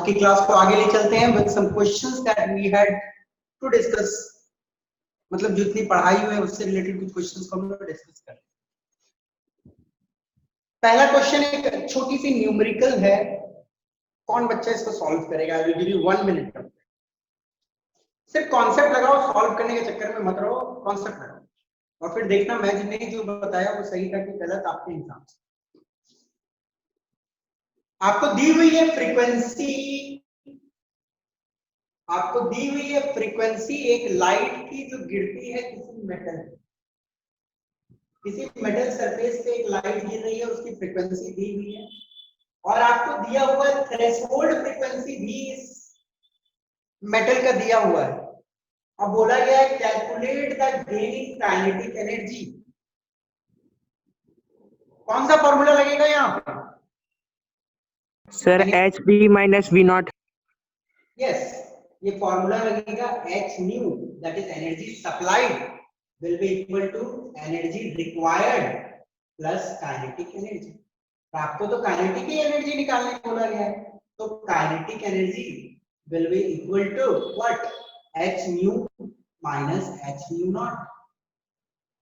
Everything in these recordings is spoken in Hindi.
की क्लास को आगे ले चलते हैं with some questions that we had to discuss. मतलब जितनी पढ़ाई हुई है उससे रिलेटेड कुछ क्वेश्चंस को हम लोग डिस्कस करें। पहला क्वेश्चन एक छोटी सी न्यूमेरिकल है, कौन बच्चा इसको सॉल्व करेगा? I will give you 1 minute. सिर्फ कॉन्सेप्ट लगाओ, सॉल्व करने के चक्कर में मत रहो, कॉन्सेप्ट लगाओ और फिर देखना मैंने जो बताया वो सही था कि गलत आपके हिसाब से। आपको दी हुई है फ्रीक्वेंसी, आपको दी हुई है फ्रीक्वेंसी एक लाइट की जो गिरती है किसी मेटल सरफेस पे एक लाइट गिर रही है, उसकी फ्रीक्वेंसी दी हुई है और आपको दिया हुआ है थ्रेशोल्ड फ्रीक्वेंसी भी इस मेटल का दिया हुआ है। अब बोला गया है calculate the gain in kinetic energy. कौन सा फॉर्मूला लगेगा यहाँ पर? Sir HB minus V not. Yes, ये फॉर्मूला लगेगा h new, that is energy supplied will be equal to energy required plus kinetic energy। आपको तो काइनेटिक ही एनर्जी निकालने को बोला गया है, तो kinetic energy will be equal to what? h nu minus h nu naught।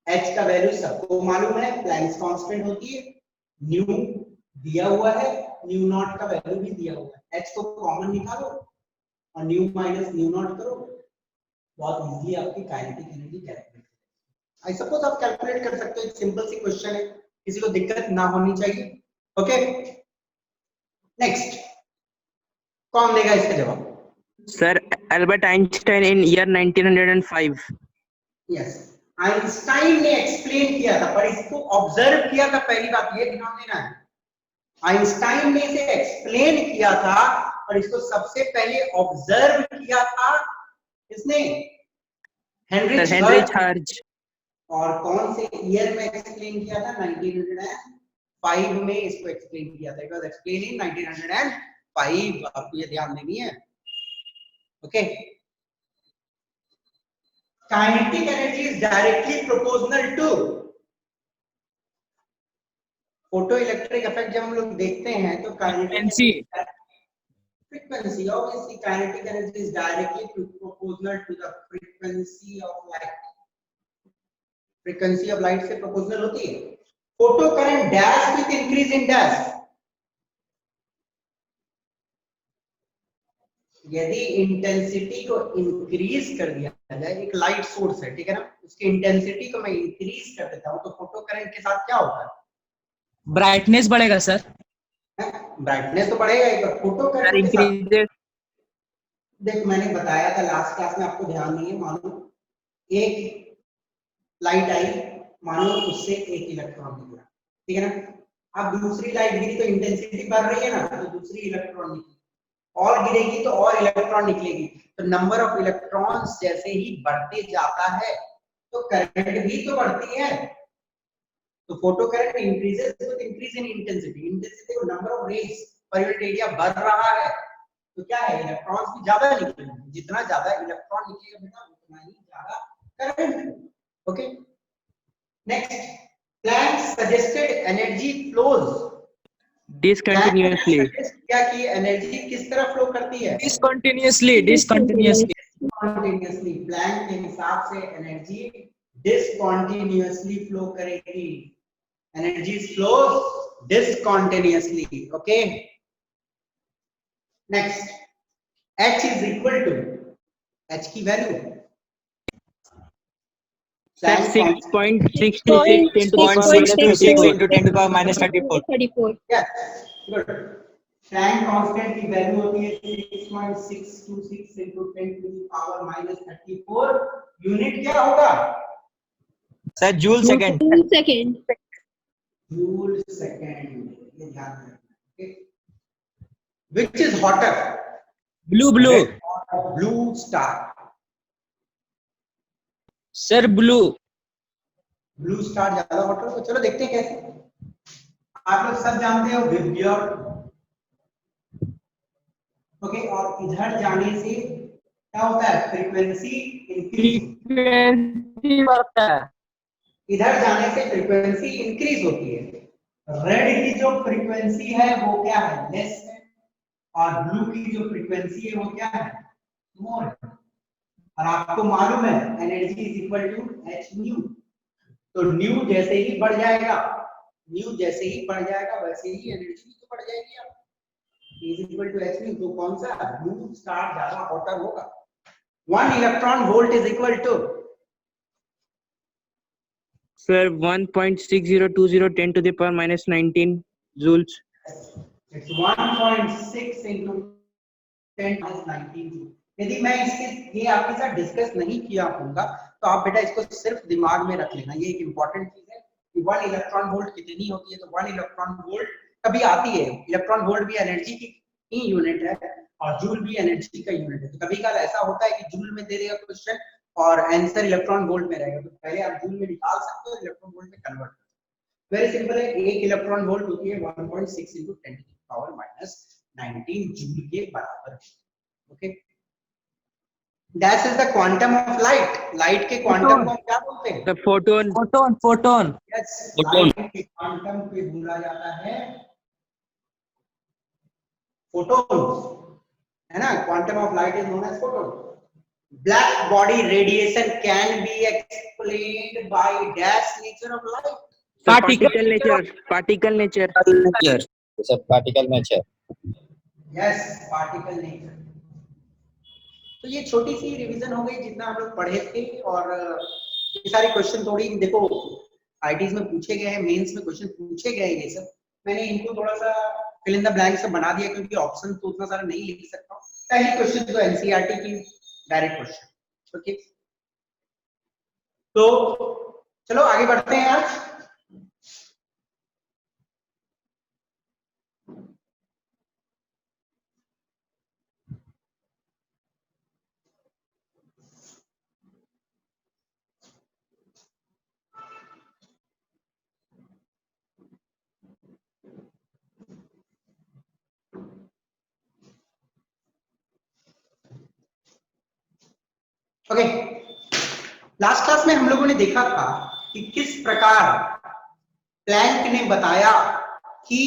h का वैल्यू सबको मालूम है, प्लैंक्स कांस्टेंट होती है, न्यू दिया हुआ है, न्यू नॉट का वैल्यू भी दिया हुआ है, h को कॉमन निकालो और न्यू माइनस न्यू नॉट करो, बहुत इजीली आपकी kinetic energy calculate. I suppose आप कैलकुलेट कर सकते हो, एक सिंपल सी क्वेश्चन है, किसी को दिक्कत ना होनी चाहिए। ओके, नेक्स्ट कौन देगा इसका जवाब? सर एल्बर्ट आइंस्टाइन इन ईयर 1905। यस, आइंस्टाइन ने एक्सप्लेन किया था, पर इसको ऑब्जर्व किया था, पहली बात ये ध्यान देना है। आइंस्टाइन ने इसे एक्सप्लेन किया था और इसको सबसे पहले ऑब्जर्व किया था किसने? Henry charge. और कौन से ईयर में एक्सप्लेन किया था? 1905 में इसको एक्सप्लेन किया था। It was explain in 1905। आपको ये ध्यान देनी है। ओके, kinetic energy is directly proportional to photo electric effect. जब हम लोग देखते हैं तो kinetic frequency, obviously kinetic energy is directly proportional to the frequency of light। Frequency of light से प्रोपोर्शनल होती है। Photo current dash with increase in dash. यदि इंटेंसिटी को इंक्रीज कर दिया जाए, एक लाइट सोर्स है, ठीक है ना, उसकी इंटेंसिटी को मैं इंक्रीज कर देता हूं तो फोटो करंट के साथ क्या होता है? ब्राइटनेस बढ़ेगा सर। ब्राइटनेस तो बढ़ेगा ही, पर फोटो करंट के साथ देख, मैंने बताया था लास्ट क्लास में, आपको ध्यान नहीं है। मानो एक लाइट आई, मानो उससे एक इलेक्ट्रॉन निकला, ठीक है ना। अब दूसरी लाइट गिरी तो इंटेंसिटी बढ़ रही है ना, तो दूसरी इलेक्ट्रॉन निकली, और गिरेगी तो और इलेक्ट्रॉन निकलेगी। तो नंबर ऑफ इलेक्ट्रॉन्स जैसे ही बढ़ते जाता है तो करंट भी तो बढ़ती है। तो photo current increases with increase in intensity. Intensity को number of rays per unit area बढ़ रहा है, तो क्या है, इलेक्ट्रॉन्स भी ज्यादा निकलेंगे। जितना ज्यादा इलेक्ट्रॉन निकलेगा बेटा उतना ही ज्यादा current. Okay, next, Planck suggested energy flows discontinuously. क्या कि एनर्जी किस तरह फ्लो करती है? डिसकंटिन्यूअसली। प्लैंक के हिसाब से एनर्जी डिसकंटिन्यूअसली फ्लो करेगी। Energy flows discontinuously. Okay, next, h is equal to, h की value 6.626 into 10 to the power minus 34। Yes, good। Planck constant की वैल्यू होती है 6.626 into 10 to the power minus 34। Unit क्या होगा sir? Joule second. Joule second, ये ध्यान रखना। Which is hotter? Blue star। Sir blue star ज्यादा हॉटर होगा। चलो देखते हैं कैसे। आप लोग सब जानते हो विब्योर। ओके, और इधर जाने से क्या होता है? फ्रीक्वेंसी इंक्रीज बढ़ता है। इधर जाने से फ्रीक्वेंसी इंक्रीज होती है। रेड की जो फ्रीक्वेंसी है वो क्या है? लेस है, और ब्लू की जो फ्रीक्वेंसी है वो क्या है, मोर है। और आपको मालूम है energy is equal to H nu, तो न्यू जैसे ही बढ़ जाएगा, न्यू जैसे ही बढ़ जाएगा वैसे ही एनर्जी भी तो बढ़ जाएगी आपकी, is equal to H nu. तो कौन सा न्यू स्टार ज्यादा हॉटर होगा। 1 electron volt is equal to Sir, 1.6020 10 to the power minus 19 joules. It's 1.6 into 10 minus 19 joule. यदि मैं इसके ये आपके साथ डिस्कस नहीं किया होगा तो आप बेटा इसको सिर्फ दिमाग में रख लेना, ये एक इंपॉर्टेंट चीज है कि 1 इलेक्ट्रॉन वोल्ट कितनी होती है। तो 1 इलेक्ट्रॉन वोल्ट कभी आती है, इलेक्ट्रॉन वोल्ट भी एनर्जी की ही यूनिट है और जूल भी एनर्जी का यूनिट है। तो कभी कभी ऐसा होता है कि जूल में दे देगा क्वेश्चन और आंसर इलेक्ट्रॉन वोल्ट में रहेगा, तो पहले आप जूल में निकाल सकते हो, इलेक्ट्रॉन वोल्ट में कन्वर्ट। वेरी सिंपल है, 1 इलेक्ट्रॉन वोल्ट होती है 1.6 into 10 to the power minus 19 joule के बराबर। Okay, that is the quantum of light. Light के क्वांटम को हम क्या बोलते हैं, The photon. Photon. यस, Photon. लाइट के क्वांटम को बोला जाता है फोटॉन्स, है ना। Quantum of light is known as photon. Black body radiation can be explained by dash nature of light. Particle nature. Particle nature. Nature. It's a particle nature. Yes, particle nature. तो ये छोटी सी रिवीजन हो गई जितना हम लोग पढ़े थे। और ये सारे क्वेश्चन थोड़ी देखो आईटीज में पूछे गए हैं, मेंस में क्वेश्चन पूछे गए हैं, ये सब मैंने इनको थोड़ा सा फिल इन द ब्लैंक से बना दिया क्योंकि ऑप्शन तो उतना सारा नहीं लिख सकता हूँ। पहली क्वेश्चन तो एनसीईआरटी की डायरेक्ट क्वेश्चन। ओके, तो चलो आगे बढ़ते हैं आज। ओके, लास्ट क्लास में हम लोगों ने देखा था कि किस प्रकार प्लैंक ने बताया कि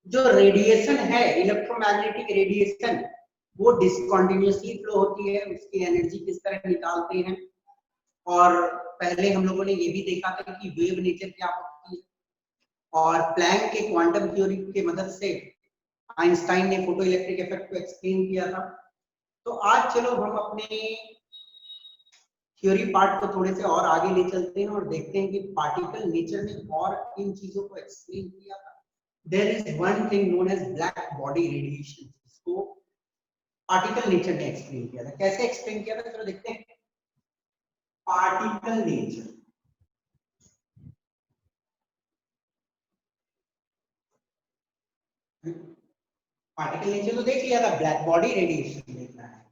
जो रेडिएशन है, इलेक्ट्रोमैग्नेटिक रेडिएशन, वो डिसकंटिन्यूअसली फ्लो होती है, उसकी एनर्जी किस तरह निकालते हैं। और पहले हम लोगों ने ये भी देखा था कि वेव नेचर क्या होती है, और प्लैंक के क्वांटम थ्योरी की मदद से आइंस्टाइन ने फोटो इलेक्ट्रिक इफेक्ट को एक्सप्लेन किया था। तो आज चलो हम अपने थ्योरी पार्ट को थोड़े से और आगे ले चलते हैं और देखते हैं कि पार्टिकल नेचर ने और किन चीजों को एक्सप्लेन किया था। There is one thing known as black body radiation, इसको पार्टिकल नेचर ने एक्सप्लेन किया था। कैसे एक्सप्लेन किया था, चलो देखते हैं। पार्टिकल नेचर, पार्टिकल नेचर तो देख लिया था, ब्लैक बॉडी रेडिएशन देखना है।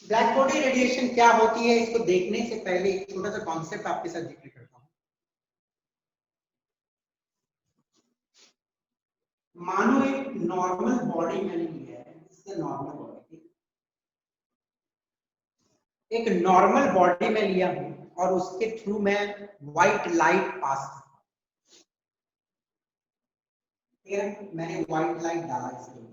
ब्लैक बॉडी रेडिएशन क्या होती है, इसको देखने से पहले एक छोटा सा कॉन्सेप्ट आपके साथ जिक्र करता हूं। मानो एक नॉर्मल बॉडी मैंने लिया है, इससे नॉर्मल बॉडी, एक नॉर्मल बॉडी में लिया हूं और उसके थ्रू मैं व्हाइट लाइट पास करता हूं। ठीक है, मैंने व्हाइट लाइट डाला इसके लिए।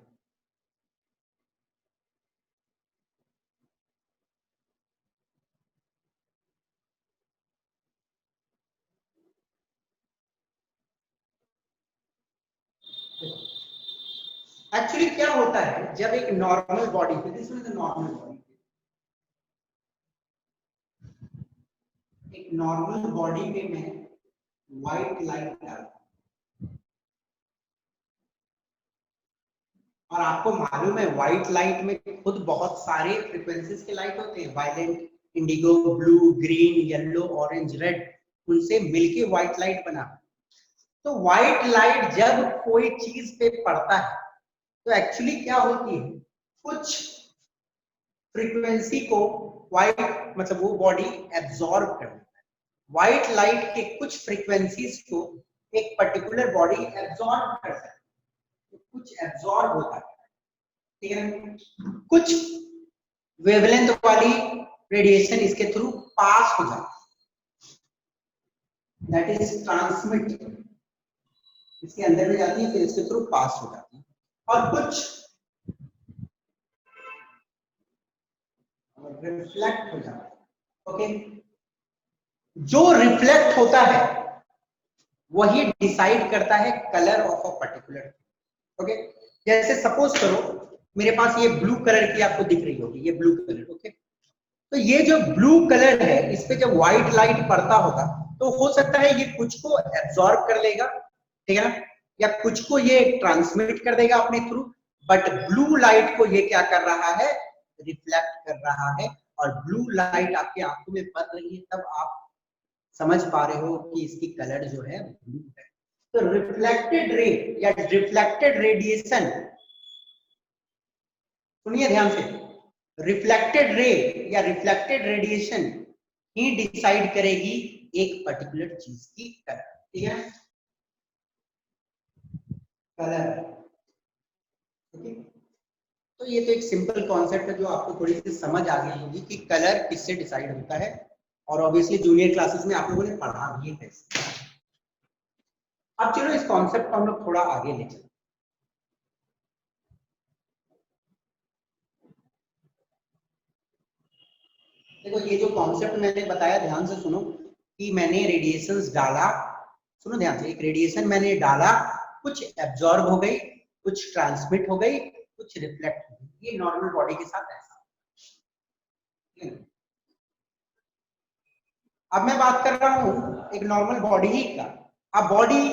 एक्चुअली क्या होता है जब एक normal body, this is the normal body, एक नॉर्मल बॉडी पे मैं व्हाइट लाइट डालता हूं और आपको मालूम है व्हाइट लाइट में खुद बहुत सारे फ्रीक्वेंसीज के लाइट होते हैं, violet, indigo, blue, green, yellow, orange, red, उनसे मिलके व्हाइट लाइट बना। तो व्हाइट लाइट जब कोई चीज पे पड़ता है तो एक्चुअली क्या होती है, कुछ फ्रीक्वेंसी को व्हाइट मतलब वो बॉडी एब्जॉर्ब कर लेता है। व्हाइट लाइट के कुछ फ्रीक्वेंसीज को एक पर्टिकुलर बॉडी एब्जॉर्ब कर सकती है, तो कुछ एब्जॉर्ब होता है। ठीक है ना। कुछ वेवलेंथ वाली रेडिएशन इसके थ्रू पास हो जाती है, दैट इज ट्रांसमिट, इसके अंदर में जाती है फिर इसके थ्रू पास हो जाती है, और कुछ रिफ्लेक्ट हो जाता है। ओके, जो रिफ्लेक्ट होता है वही डिसाइड करता है colour of a particular. Okay, जैसे सपोज करो मेरे पास ये ब्लू कलर की आपको दिख रही होगी, ये ब्लू कलर। ओके, तो ये जो ब्लू कलर है इस पे जब व्हाइट लाइट पड़ता होगा तो हो सकता है ये कुछ को एब्जॉर्ब कर लेगा, ठीक है ना, या कुछ को ये ट्रांसमिट कर देगा अपने थ्रू, बट ब्लू लाइट को ये क्या कर रहा है, रिफ्लेक्ट कर रहा है, और ब्लू लाइट आपकी आंखों में पड़ रही है तब आप समझ पा रहे हो कि इसकी कलर जो है ब्लू है। तो रिफ्लेक्टेड रे या रिफ्लेक्टेड रेडिएशन, सुनिए ध्यान से, रिफ्लेक्टेड रे या रिफ्लेक्टेड रेडिएशन ही डिसाइड करेगी एक पर्टिकुलर चीज की कलर, ठीक है, कलर। ओके, तो ये तो एक सिंपल कॉन्सेप्ट है जो आपको थोड़ी सी समझ आ गई होगी कि कलर किससे डिसाइड होता है, और ऑब्वियसली जूनियर क्लासेस में आप लोगों ने पढ़ा भी है। अब चलो इस कॉन्सेप्ट को हम लोग थोड़ा आगे ले चलते। देखो ये जो कॉन्सेप्ट मैंने बताया ध्यान से सुनो, कि मैंने रेडिएशंस डाला, सुनो ध्यान से, एक रेडिएशन मैंने डाला, कुछ एब्जॉर्ब हो गई, कुछ ट्रांसमिट हो गई, कुछ रिफ्लेक्ट हो गई, ये नॉर्मल बॉडी के साथ ऐसा। अब मैं बात कर रहा हूं एक नॉर्मल बॉडी ही का। अब body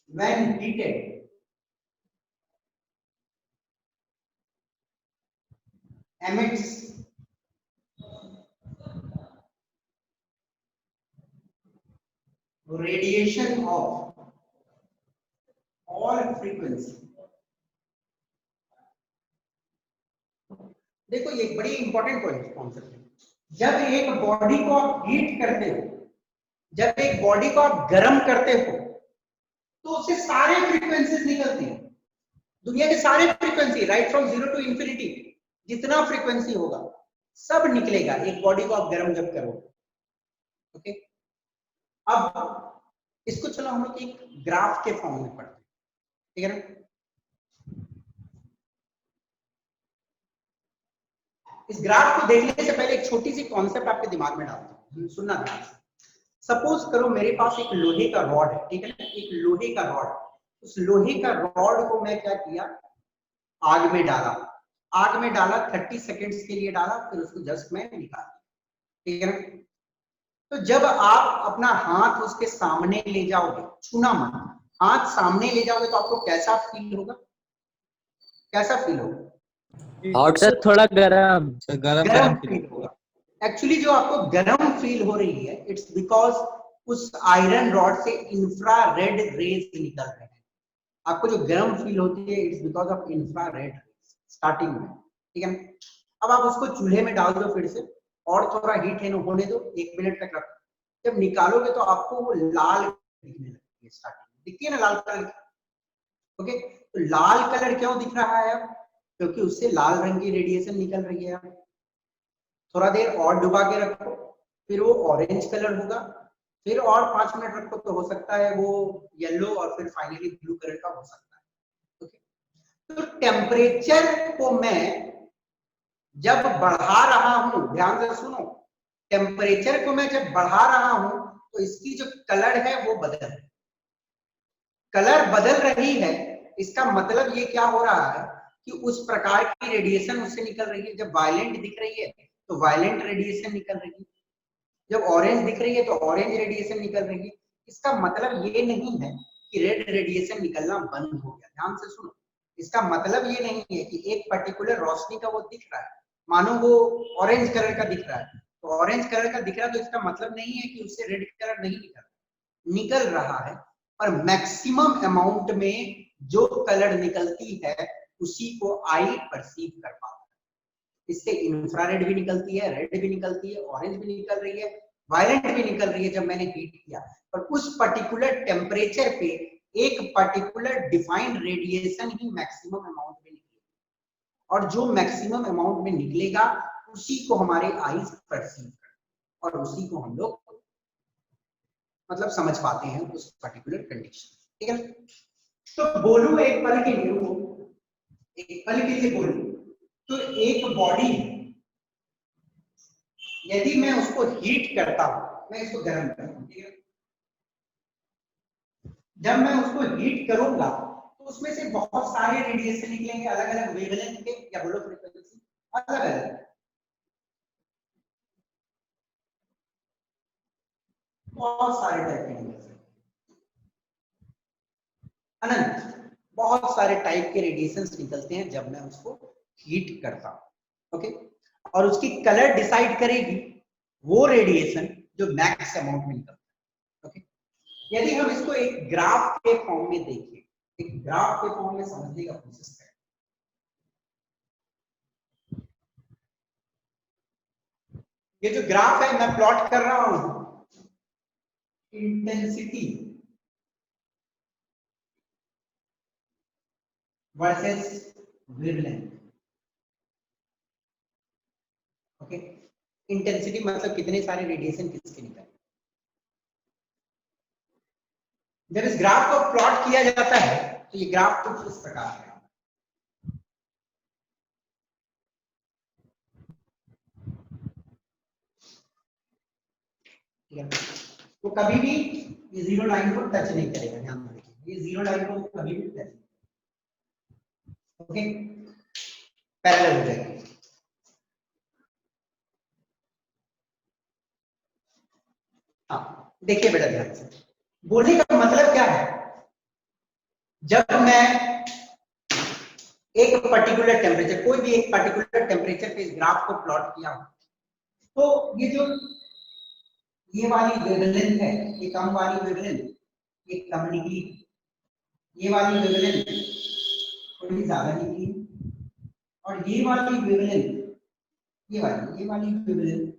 when heated emits radiation of all frequency। देखो ये बड़ी इंपॉर्टेंट कॉन्सेप्ट है। जब एक बॉडी को आप हीट करते हो, जब एक बॉडी को आप गर्म करते हो, तो उससे सारे फ्रीक्वेंसीज निकलती हैं, दुनिया के सारे frequency, right from 0 to infinity, जितना फ्रीक्वेंसी होगा सब निकलेगा एक बॉडी को आप गर्म जब करोगे। ओके, अब इसको चलो हम लोग एक ग्राफ के फॉर्म में पढ़ते हैं, ठीक है ना। इस ग्राफ को देखने से पहले एक छोटी सी कॉन्सेप्ट आपके दिमाग में डालता हूं, सुनना ध्यान से। सपोज करो मेरे पास एक लोहे का रॉड है, ठीक है ना, एक लोहे का रॉड, उस लोहे का रॉड को मैं क्या किया, आग में डाला, आग में डाला 30 सेकेंड्स के लिए डाला, फिर उसको जस्ट मैं निकाल, ठीक है ना। तो जब आप अपना हाथ उसके सामने ले जाओगे, छूना मत, हाथ सामने ले जाओगे तो आपको कैसा फील होगा, कैसा फील होगा, हॉट सर थोड़ा गरम, गरम फील होगा। एक्चुअली जो आपको गरम फील हो रही है, इट्स बिकॉज उस आयरन रॉड से इंफ्रारेड रेज निकल रहे हैं। आपको जो गरम फील होती है it's because of infrared rays starting में, ठीक है। अब आप उसको चूल्हे में डाल दो फिर से, और थोड़ा हीट होने दो, 1 मिनट तक रखो, जब निकालोगे तो आपको वो लाल दिखने लगती है, स्टार्टिंग में दिखती है ना लाल कलर। ओके, तो लाल कलर क्यों दिख रहा है, क्योंकि उससे लाल रंग की रेडिएशन निकल रही है। थोड़ा देर और डुबा के रखो, फिर वो ऑरेंज कलर होगा, फिर और 5 मिनट रखो तो हो सकता है वो येलो, और फिर फाइनली ब्लू कलर का हो सकता है। ओके, तो टेम्परेचर को मैं जब बढ़ा रहा हूं, ध्यान से सुनो, टेम्परेचर को मैं जब बढ़ा रहा हूं तो इसकी जो कलर है वो बदल रही है, कलर बदल रही है। इसका मतलब ये क्या हो रहा है कि उस प्रकार की रेडिएशन उससे निकल रही है। जब वायलेंट दिख रही है तो वायलेंट रेडिएशन निकल रही है, जब ऑरेंज दिख रही है तो ऑरेंज रेडिएशन निकल रही है। इसका मतलब ये नहीं है कि रेड रेडिएशन निकलना बंद हो गया, ध्यान से सुनो, इसका मतलब ये नहीं है कि एक पर्टिकुलर रोशनी का वो दिख रहा है, मानो वो ऑरेंज कलर का दिख रहा है, तो ऑरेंज कलर का दिख रहा है तो इसका मतलब नहीं है कि उससे रेड कलर नहीं निकल रहा है, पर मैक्सिमम अमाउंट में जो कलर निकलती है उसी को आई परसीव कर पाता है। इससे इंफ्रारेड भी निकलती है, रेड भी निकलती है, ऑरेंज भी निकल रही है, वायलेंट भी निकल रही है जब मैंने हीट किया, पर उस पर्टिकुलर टेम्परेचर पे एक पर्टिकुलर डिफाइंड रेडिएशन ही मैक्सिमम अमाउंट में निकलेगी। और जो मैक्सिमम अमाउंट में निकलेगा उसी को हमारे आईज परसीव करते और उसी को हम लोग मतलब समझ पाते हैं उस पर्टिकुलर कंडीशन। ठीक है, तो बोलूं एक पल के लिए बोलूं तो एक बॉडी यदि मैं उसको हीट करता हूं, मैं इसको गर्म करता हूं, ठीक है, जब मैं उसको हीट करूंगा तो उसमें से बहुत सारे रेडिएशन निकलेंगे अलग अलग वेवलेंथ के या बोलो फ्रीक्वेंसी अलग अलग, बहुत सारे टाइप के रेडिएशन अनंत, बहुत सारे टाइप के रेडिएशंस निकलते हैं जब मैं उसको हीट करता हूं। ओके, और उसकी कलर डिसाइड करेगी वो रेडिएशन जो मैक्स अमाउंट में निकलता है। ओके, यदि हम इसको एक ग्राफ के फॉर्म में देखें, एक ग्राफ के फॉर्म में समझने का कोशिश करें, ये जो ग्राफ है मैं प्लॉट कर रहा हूं intensity versus wavelength. Okay, intensity मतलब कितने सारे रेडिएशन किसके निकले। जब इस ग्राफ को प्लॉट किया जाता है तो ये ग्राफ कुछ इस प्रकार है। तो कभी भी ये जीरो लाइन को टच नहीं करेगा, ध्यान रखिए ये जीरो लाइन को कभी भी टच नहीं। ओके, पैरेलल हो जाएगा। हाँ देखिए बेटा ध्यान से, बोलने का मतलब क्या है, जब मैं एक पर्टिकुलर टेम्परेचर, कोई भी एक पर्टिकुलर टेम्परेचर पे इस ग्राफ को प्लॉट किया तो ये जो ये वाली वेवलेंथ है, ये कम वाली वेवलेंथ ये कम निकली, ये वाली वेवलेंथ थोड़ी ज्यादा निकली, और ये वाली वेवलेंथ ये वाली वेवलेंथ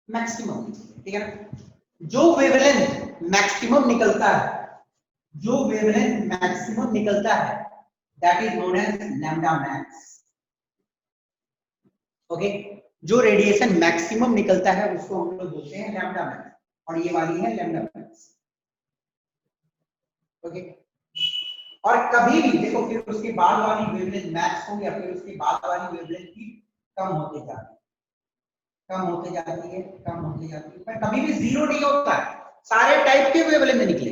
मैक्सिमम, ठीक है ना। जो वेवलेंथ मैक्सिमम निकलता है, जो वेवलेंथ मैक्सिमम निकलता है that is known as lambda max. Okay, जो रेडिएशन मैक्सिमम निकलता है उसको हम लोग बोलते हैं लैम्डा मैक्स, और ये वाली है लैम्डा मैक्स। ओके, और कभी भी देखो फिर उसके बाद वाली वेवलेंथ मैक्स हो या फिर उसके बाद वाली वेवलेंथ भी कम होते जाती है, कम होते जाती है, कम होते जाती है, पर कभी भी जीरो नहीं होता है। सारे टाइप के वेवलेंथ निकले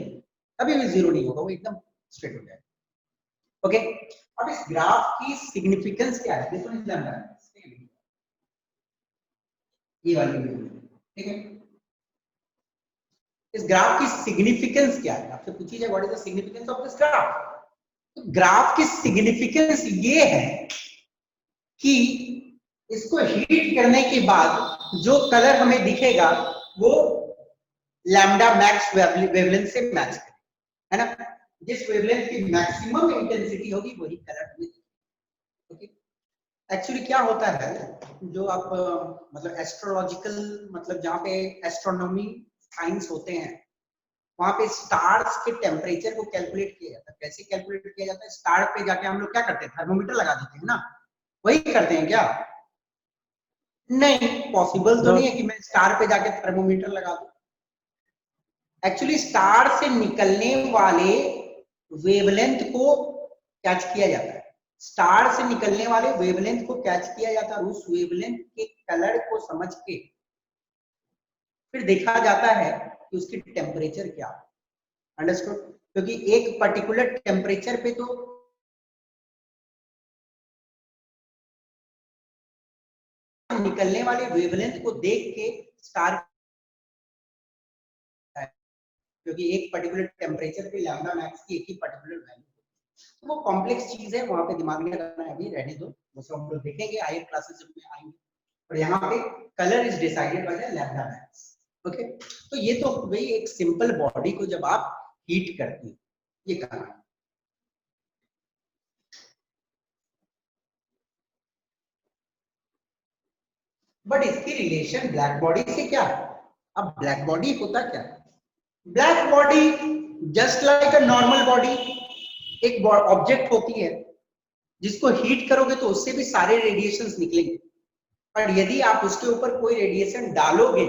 कभी भी जीरो नहीं होगा, वो एकदम स्ट्रेट हो जाएगा। ओके, अब इस ग्राफ की सिग्निफिकेंस क्या है, देखो इस लैम्डा ये वाली वेवलेंथ, ठीक है, इस ग्राफ की सिग्निफिकेंस क्या है, आपसे पूछी जाए what is the significance of this graph. तो ग्राफ की सिग्निफिकेंस ये है कि इसको हीट करने के बाद जो कलर हमें दिखेगा वो लैम्डा मैक्स वेवलेंथ से मैच करे, है ना। जिस वेवलेंथ की मैक्सिमम इंटेंसिटी होगी वही कलर हमें दिखेगा। ओके, एक्चुअली क्या होता है, जो आप मतलब एस्ट्रोलॉजिकल मतलब जहाँ पे एस्ट्रोनॉमी साइंस होते हैं वहां पे स्टार्स के टेम्परेचर को कैलकुलेट किया जाता है। कैसे कैलकुलेट किया जाता है, स्टार पे जाके हम लोग क्या करते हैं, थर्मोमीटर लगा देते हैं ना, वही करते हैं क्या? नहीं, पॉसिबल तो नहीं है कि मैं स्टार पे जाके थर्मोमीटर लगा दूं। एक्चुअली स्टार से निकलने वाले वेवलेंथ को कैच किया जाता है, स्टार से निकलने वाले वेवलेंथ को कैच किया जाता है, उस वेवलेंथ के कलर को समझ के फिर देखा जाता है कि उसकी टेम्परेचर क्या है। अंडरस्टूड? क्योंकि एक पर्टिकुलर टेम्परेचर पे तो निकलने वाले वेवलेंथ को देख के स्टार, क्योंकि एक पर्टिकुलर टेम्परेचर पे लैम्डा मैक्स की एक ही पर्टिकुलर वैल्यू, तो वो कॉम्प्लेक्स चीज है, वहां पे दिमाग में रखना है, अभी रहने दो, वो सब हम लोग देखेंगे हायर क्लासेस में आएंगे। और यहाँ पे colour is decided by the lambda max. Okay, तो ये तो वही एक सिंपल बॉडी को जब आप हीट करते हैं ये करना है। बट इसकी रिलेशन ब्लैक बॉडी से क्या है? अब ब्लैक बॉडी होता क्या है? Black body just like a normal body, एक ऑब्जेक्ट होती है जिसको हीट करोगे तो उससे भी सारे रेडिएशंस निकलेंगे, पर यदि आप उसके ऊपर कोई रेडिएशन डालोगे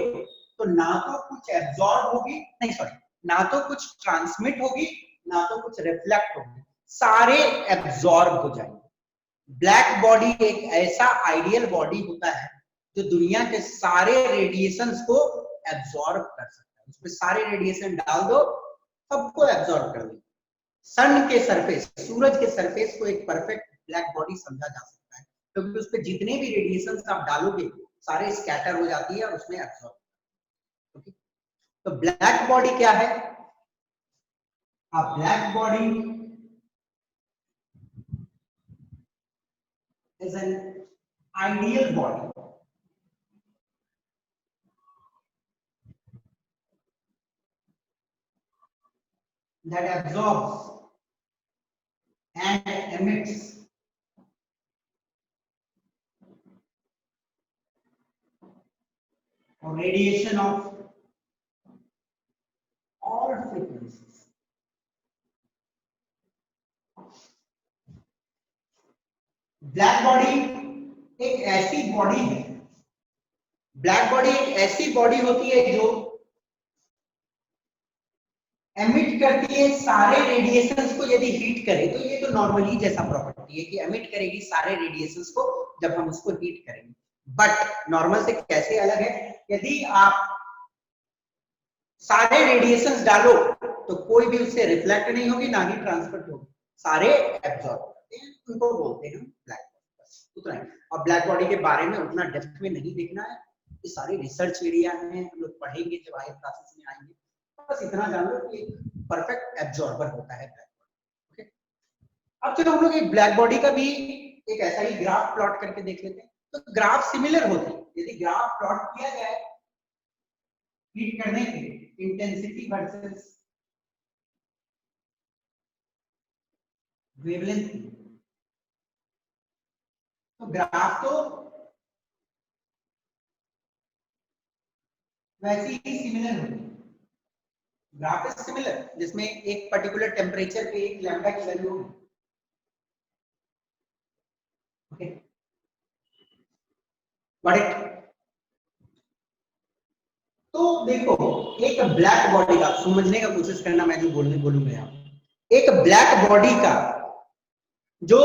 तो ना तो कुछ एब्जॉर्ब होगी, नहीं सॉरी, ना तो कुछ ट्रांसमिट होगी, ना तो कुछ रिफ्लेक्ट होगी, सारे एब्जॉर्ब हो जाएंगे। ब्लैक बॉडी एक ऐसा आइडियल बॉडी होता है जो दुनिया के सारे रेडिएशंस को एब्जॉर्ब कर सकता है। उसमें सारे रेडिएशन डाल दो, सबको एब्जॉर्ब कर देगा। सन के सरफेस, सूरज के सरफेस को एक परफेक्ट ब्लैक बॉडी समझा जा सकता है, क्योंकि उस पर जितने भी रेडिएशन आप डालोगे सारे स्कैटर हो जाती है और उसमें एब्जॉर्ब। ओके, तो ब्लैक बॉडी क्या है? Black body is an ideal body that absorbs and emits radiation of all frequencies. Black body एक ऐसी बॉडी है, ब्लैक बॉडी एक ऐसी बॉडी होती है जो एमिट करती है सारे रेडिएशंस को। यदि हीट करे तो ये तो नॉर्मली जैसा प्रॉपर्टी है कि एमिट करेगी सारे रेडिएशंस को जब हम उसको हीट करेंगे, बट नॉर्मल से कैसे अलग है? यदि आप सारे रेडिएशंस डालो तो कोई भी उससे रिफ्लेक्ट नहीं होगी, ना ही ट्रांसफर होगी, सारे एब्जॉर्ब करते हैं, उनको बोलते हैं ब्लैक बॉडी। बस उतना ही। और ब्लैक बॉडी के बारे में उतना डेप्थ में नहीं देखना है, ये सारे रिसर्च एरिया हैं, हम लोग पढ़ेंगे जब हायर क्लासेस में आएंगे। बस इतना जान लो कि परफेक्ट एब्जॉर्बर होता है ब्लैक बॉडी। ओके, अब चलो हम लोग एक ब्लैक बॉडी का भी एक ऐसा ही ग्राफ प्लॉट करके देख लेते हैं। तो ग्राफ सिमिलर होते हैं। यदि ग्राफ प्लॉट किया जाए हीट करने के इंटेंसिटी वर्सेस वेवलेंथ, तो ग्राफ तो वैसे ही सिमिलर होते हैं। ग्राफ इज सिमिलर, जिसमें एक पर्टिकुलर टेम्परेचर पे एक लैम्डा की वैल्यू होगी। Okay, got it? तो देखो, एक ब्लैक बॉडी का समझने का कोशिश करना, मैं जो बोलूंगा यहाँ, एक ब्लैक बॉडी का जो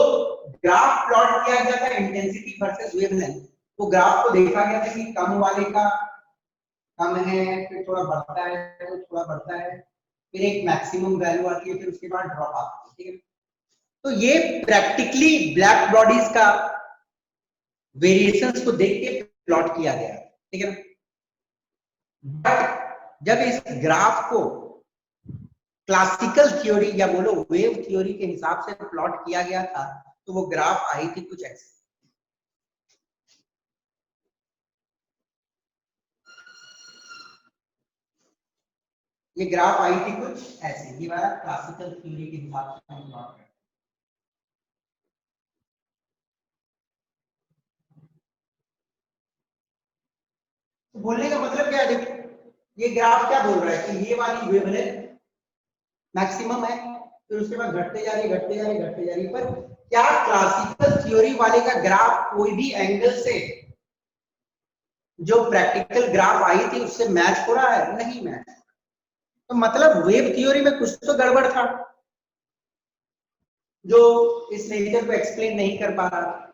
ग्राफ प्लॉट किया गया था इंटेंसिटी वर्सेस वेवलेंथ, वो ग्राफ को देखा गया था कि कम वाले का कम है, फिर थोड़ा बढ़ता है, तो थोड़ा बढ़ता है, फिर एक मैक्सिमम वैल्यू आती है, फिर उसके बाद ड्रॉप आती है। ठीक है, तो ये प्रैक्टिकली ब्लैक बॉडीज का वेरिएशंस को देख के प्लॉट किया गया। ठीक है, बट जब इस ग्राफ को क्लासिकल थ्योरी या बोलो वेव थ्योरी के हिसाब से प्लॉट किया गया था, तो वो ग्राफ आई थी कुछ ऐसे। ये ग्राफ आई थी कुछ ऐसे, ये वाला क्लासिकल थ्योरी के हिसाब से हम प्लॉट करते हैं। तो बोलने का मतलब क्या है? देखिए, ये ग्राफ क्या बोल रहा है कि ये वाली वेवलेंथ मैक्सिमम है, फिर उसके बाद घटते जा रही, घटते जा रही, घटते जा रही। पर क्या क्लासिकल थ्योरी वाले का ग्राफ कोई भी एंगल से जो प्रैक्टिकल ग्राफ आई थी उससे मैच हो रहा है? नहीं मैच। तो मतलब वेव थ्योरी में कुछ तो गड़बड़ था जो इस नेचर को एक्सप्लेन नहीं कर पा रहा।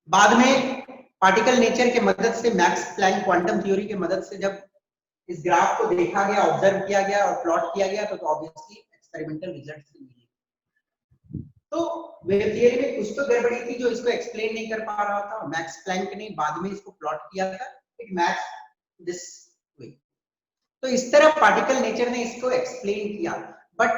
बाद में पार्टिकल नेचर के मदद से, मैक्स प्लैंक क्वांटम थ्योरी के मदद से जब इस ग्राफ को देखा गया, ऑब्जर्व किया गया और प्लॉट किया गया, तो ऑब्वियसली एक्सपेरिमेंटल रिजल्ट्स मिले। तो वेव थियरी में कुछ तो गड़बड़ी थी जो इसको एक्सप्लेन नहीं कर पा रहा था। मैक्स प्लैंक ने बाद में इसको प्लॉट किया था, इट मैच दिस वे। तो इस तरह पार्टिकल नेचर ने इसको एक्सप्लेन किया, बट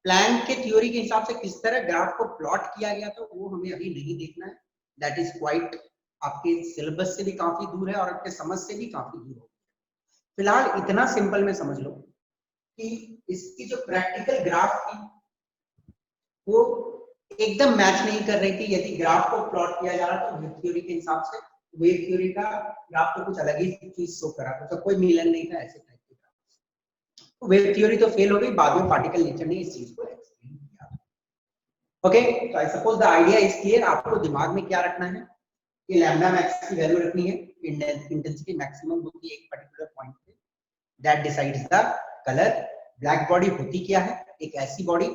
प्लैंक के थ्योरी के हिसाब से किस तरह ग्राफ को प्लॉट किया गया तो वो हमें अभी नहीं देखना है। दैट इज क्वाइट आपके सिलेबस से भी काफी दूर है और आपके समझ से भी काफी दूर है। फिलहाल इतना सिंपल में समझ लो कि इसकी जो प्रैक्टिकल ग्राफ थी वो एकदम मैच नहीं कर रही थी। यदि ग्राफ को प्लॉट किया जा रहा तो वेव थ्योरी के हिसाब से, वेव थ्योरी का ग्राफ तो कुछ अलग ही चीज शो कर रहा था, कोई मिलन नहीं था ऐसे टाइप के ग्राफ। तो वेव थ्योरी तो फेल हो गई, बाद में पार्टिकल नेचर ने इस चीज को एक्सप्लेन किया। ओके, तो I suppose the idea is clear. आपको दिमाग में क्या रखना है कि लैम्डा मैक्स की वैल्यू रखनी है, इंटेंसिटी मैक्सिमम होती है एक पर्टिकुलर पॉइंट पे, that decides the colour. Black body होती क्या है? एक ऐसी बॉडी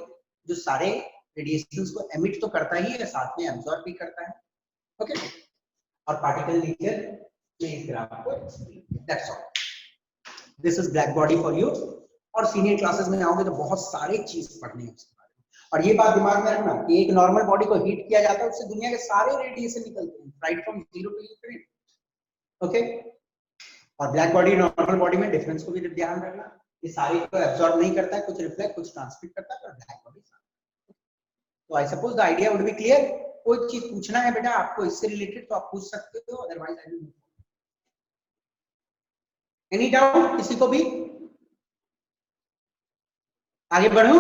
जो सारे रेडिएशंस को एमिट तो करता ही है, साथ में एब्जॉर्ब भी करता है। ओके, और पार्टिकल नेचर में इस ग्राफ को that's all, this is black body for you. और सीनियर क्लासेस में आओगे तो बहुत सारे चीज पढ़ने हैं उसके बारे में। और ये बात दिमाग में रखना कि एक नॉर्मल बॉडी को हीट किया जाता है, उससे दुनिया के सारे रेडिएशन निकलते हैं, right from zero to infinite. Okay, और ब्लैक बॉडी नॉर्मल बॉडी में डिफरेंस को भी ध्यान रखना, ये सारे को एब्जॉर्ब नहीं करता है, कुछ रिफ्लेक्ट कुछ ट्रांसमिट करता है, पर ब्लैक बॉडी। तो I suppose the idea would be clear. कोई चीज पूछना है बेटा आपको इससे रिलेटेड तो आप पूछ सकते हो, otherwise I will. Any doubt किसी को भी? आगे बढ़ूं?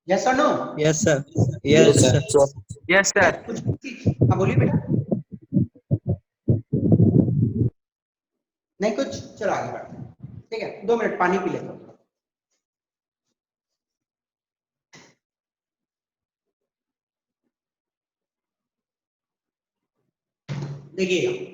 यस और no? Yes, sir. Yes, Yes, sir. sir. Yes, sir. कुछ हाँ बोलिए बेटा। नहीं कुछ, चलो आगे बढ़ते हैं। ठीक है, 2 मिनट पानी पी लेता हूँ। देखिएगा,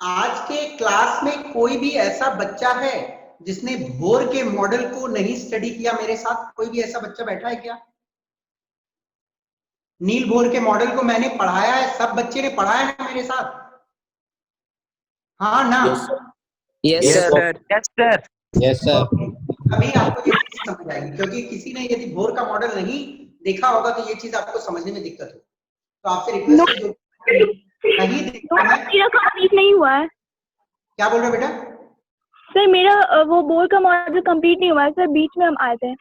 आज के क्लास में कोई भी ऐसा बच्चा है जिसने बोर के मॉडल को नहीं स्टडी किया मेरे साथ? कोई भी ऐसा बच्चा बैठा है क्या? नील बोर के मॉडल को मैंने पढ़ाया है, सब बच्चे ने पढ़ा है ना मेरे साथ? हाँ ना? Yes, sir. Yes, Yes, sir. sir. Yes, sir. Yes, sir. अभी आपको ये चीज समझ आएगी, क्योंकि किसी ने यदि बोर का मॉडल नहीं देखा होगा तो ये चीज आपको समझने में दिक्कत हो। तो आपसे रिक्वेस्ट है, जो नहीं देखा है। मेरा कंप्लीट नहीं हुआ है क्या बोल रहे हो बेटा? सर, मेरा वो बोर्ड का मॉडल कंप्लीट नहीं हुआ है सर, बीच में हम आए थे।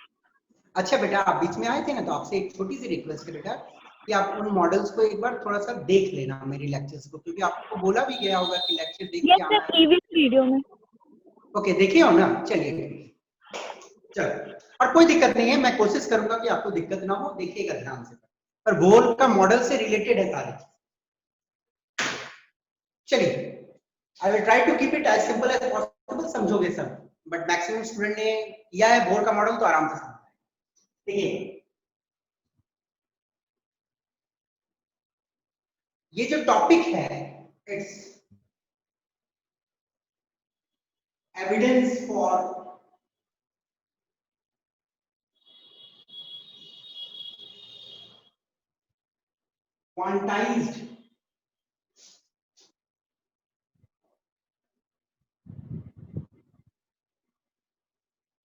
अच्छा बेटा, आप बीच में आए थे ना, तो आपसे एक छोटी सी रिक्वेस्ट है बेटा कि आप उन मॉडल्स को एक बार थोड़ा सा देख लेना मेरी लेक्चर्स को, क्योंकि आपको बोला भी गया होगा कि लेक्चर देख के यस आना सर, है। प्रीवियस वीडियो में। ओके, देखे हो ना? चलिए चलो, और कोई दिक्कत नहीं है, मैं कोशिश करूंगा कि आपको दिक्कत ना हो, देखिएगा ध्यान से। पर बोर का मॉडल से रिलेटेड है सारी चीज। चलिए, I will try to keep it as simple as possible, समझोगे सब, बट मैक्सिमम स्टूडेंट ने किया है बोर का मॉडल तो आराम से समझ। देखिए, ये जो टॉपिक है, it's evidence for quantized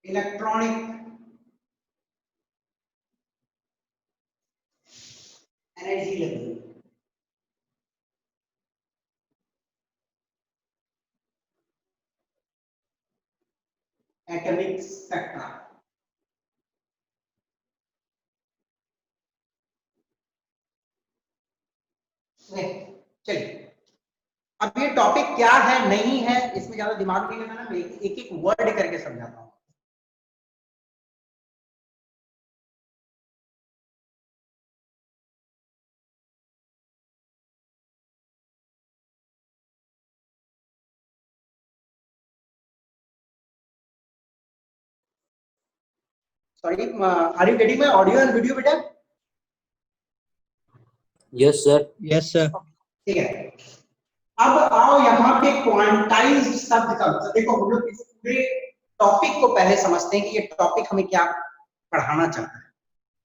electronic energy level. Atomic spectra. चलिए, अब ये टॉपिक क्या है नहीं है इसमें ज्यादा दिमाग नहीं लगाना, मैं एक एक वर्ड करके समझाता हूं। Sorry, are you getting my audio and video बेटा? Yes, sir. Yes, sir. ठीक है, अब आओ यहाँ पे क्वांटाइज्ड शब्द का मतलब देखो, हम लोग इस पूरे टॉपिक को पहले समझते हैं कि ये टॉपिक हमें क्या पढ़ाना चाहता है।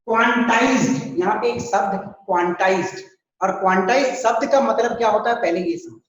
क्वांटाइज्ड, यहाँ पे एक शब्द क्वांटाइज्ड, और क्वांटाइज्ड शब्द का मतलब क्या होता है पहले ये समझो।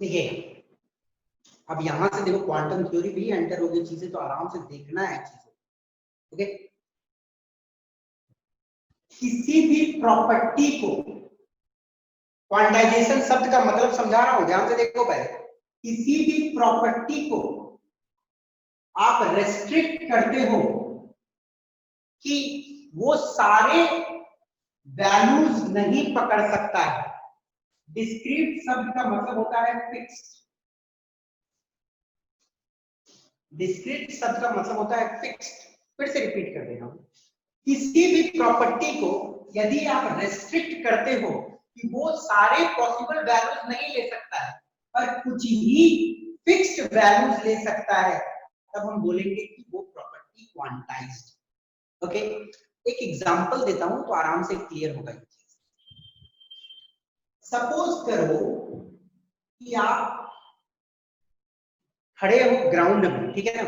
देखिए अब यहां से देखो क्वांटम थ्योरी भी एंटर हो गई चीजें, तो आराम से देखना है चीजें। ओके, किसी भी प्रॉपर्टी को, क्वांटाइजेशन शब्द का मतलब समझा रहा हूं, ध्यान से देखो पहले। किसी भी प्रॉपर्टी को आप रेस्ट्रिक्ट करते हो कि वो सारे वैल्यूज नहीं पकड़ सकता है। डिस्क्रीट शब्द का मतलब होता है फिक्स्ड। डिस्क्रीट शब्द का मतलब होता है फिक्स्ड। फिर से रिपीट कर दे रहा हूं, किसी भी प्रॉपर्टी को यदि आप रेस्ट्रिक्ट करते हो कि वो सारे पॉसिबल वैल्यूज नहीं ले सकता है पर कुछ ही फिक्स्ड वैल्यूज ले सकता है, तब हम बोलेंगे कि वो प्रॉपर्टी क्वांटाइज्ड। ओके, एक एग्जांपल देता हूं तो आराम से क्लियर होगा ये चीज। सपोज करो कि आप खड़े हो ग्राउंड में, ठीक है ना,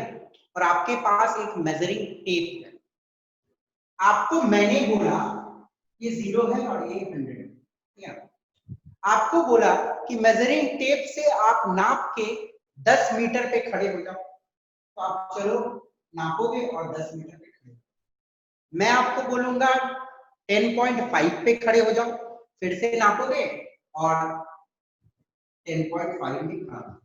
और आपके पास एक मेजरिंग टेप है। आपको मैंने बोला ये 0 है और ये 100 है, ठीक है। आपको बोला कि मेजरिंग टेप से आप नाप के 10 मीटर पे खड़े हो जाओ, तो आप चलो नापोगे और 10 मीटर पे खड़े हो। मैं आपको बोलूंगा 10.5 पे खड़े हो जाओ, फिर से नापोगे और 10.5 पे खड़ा हो।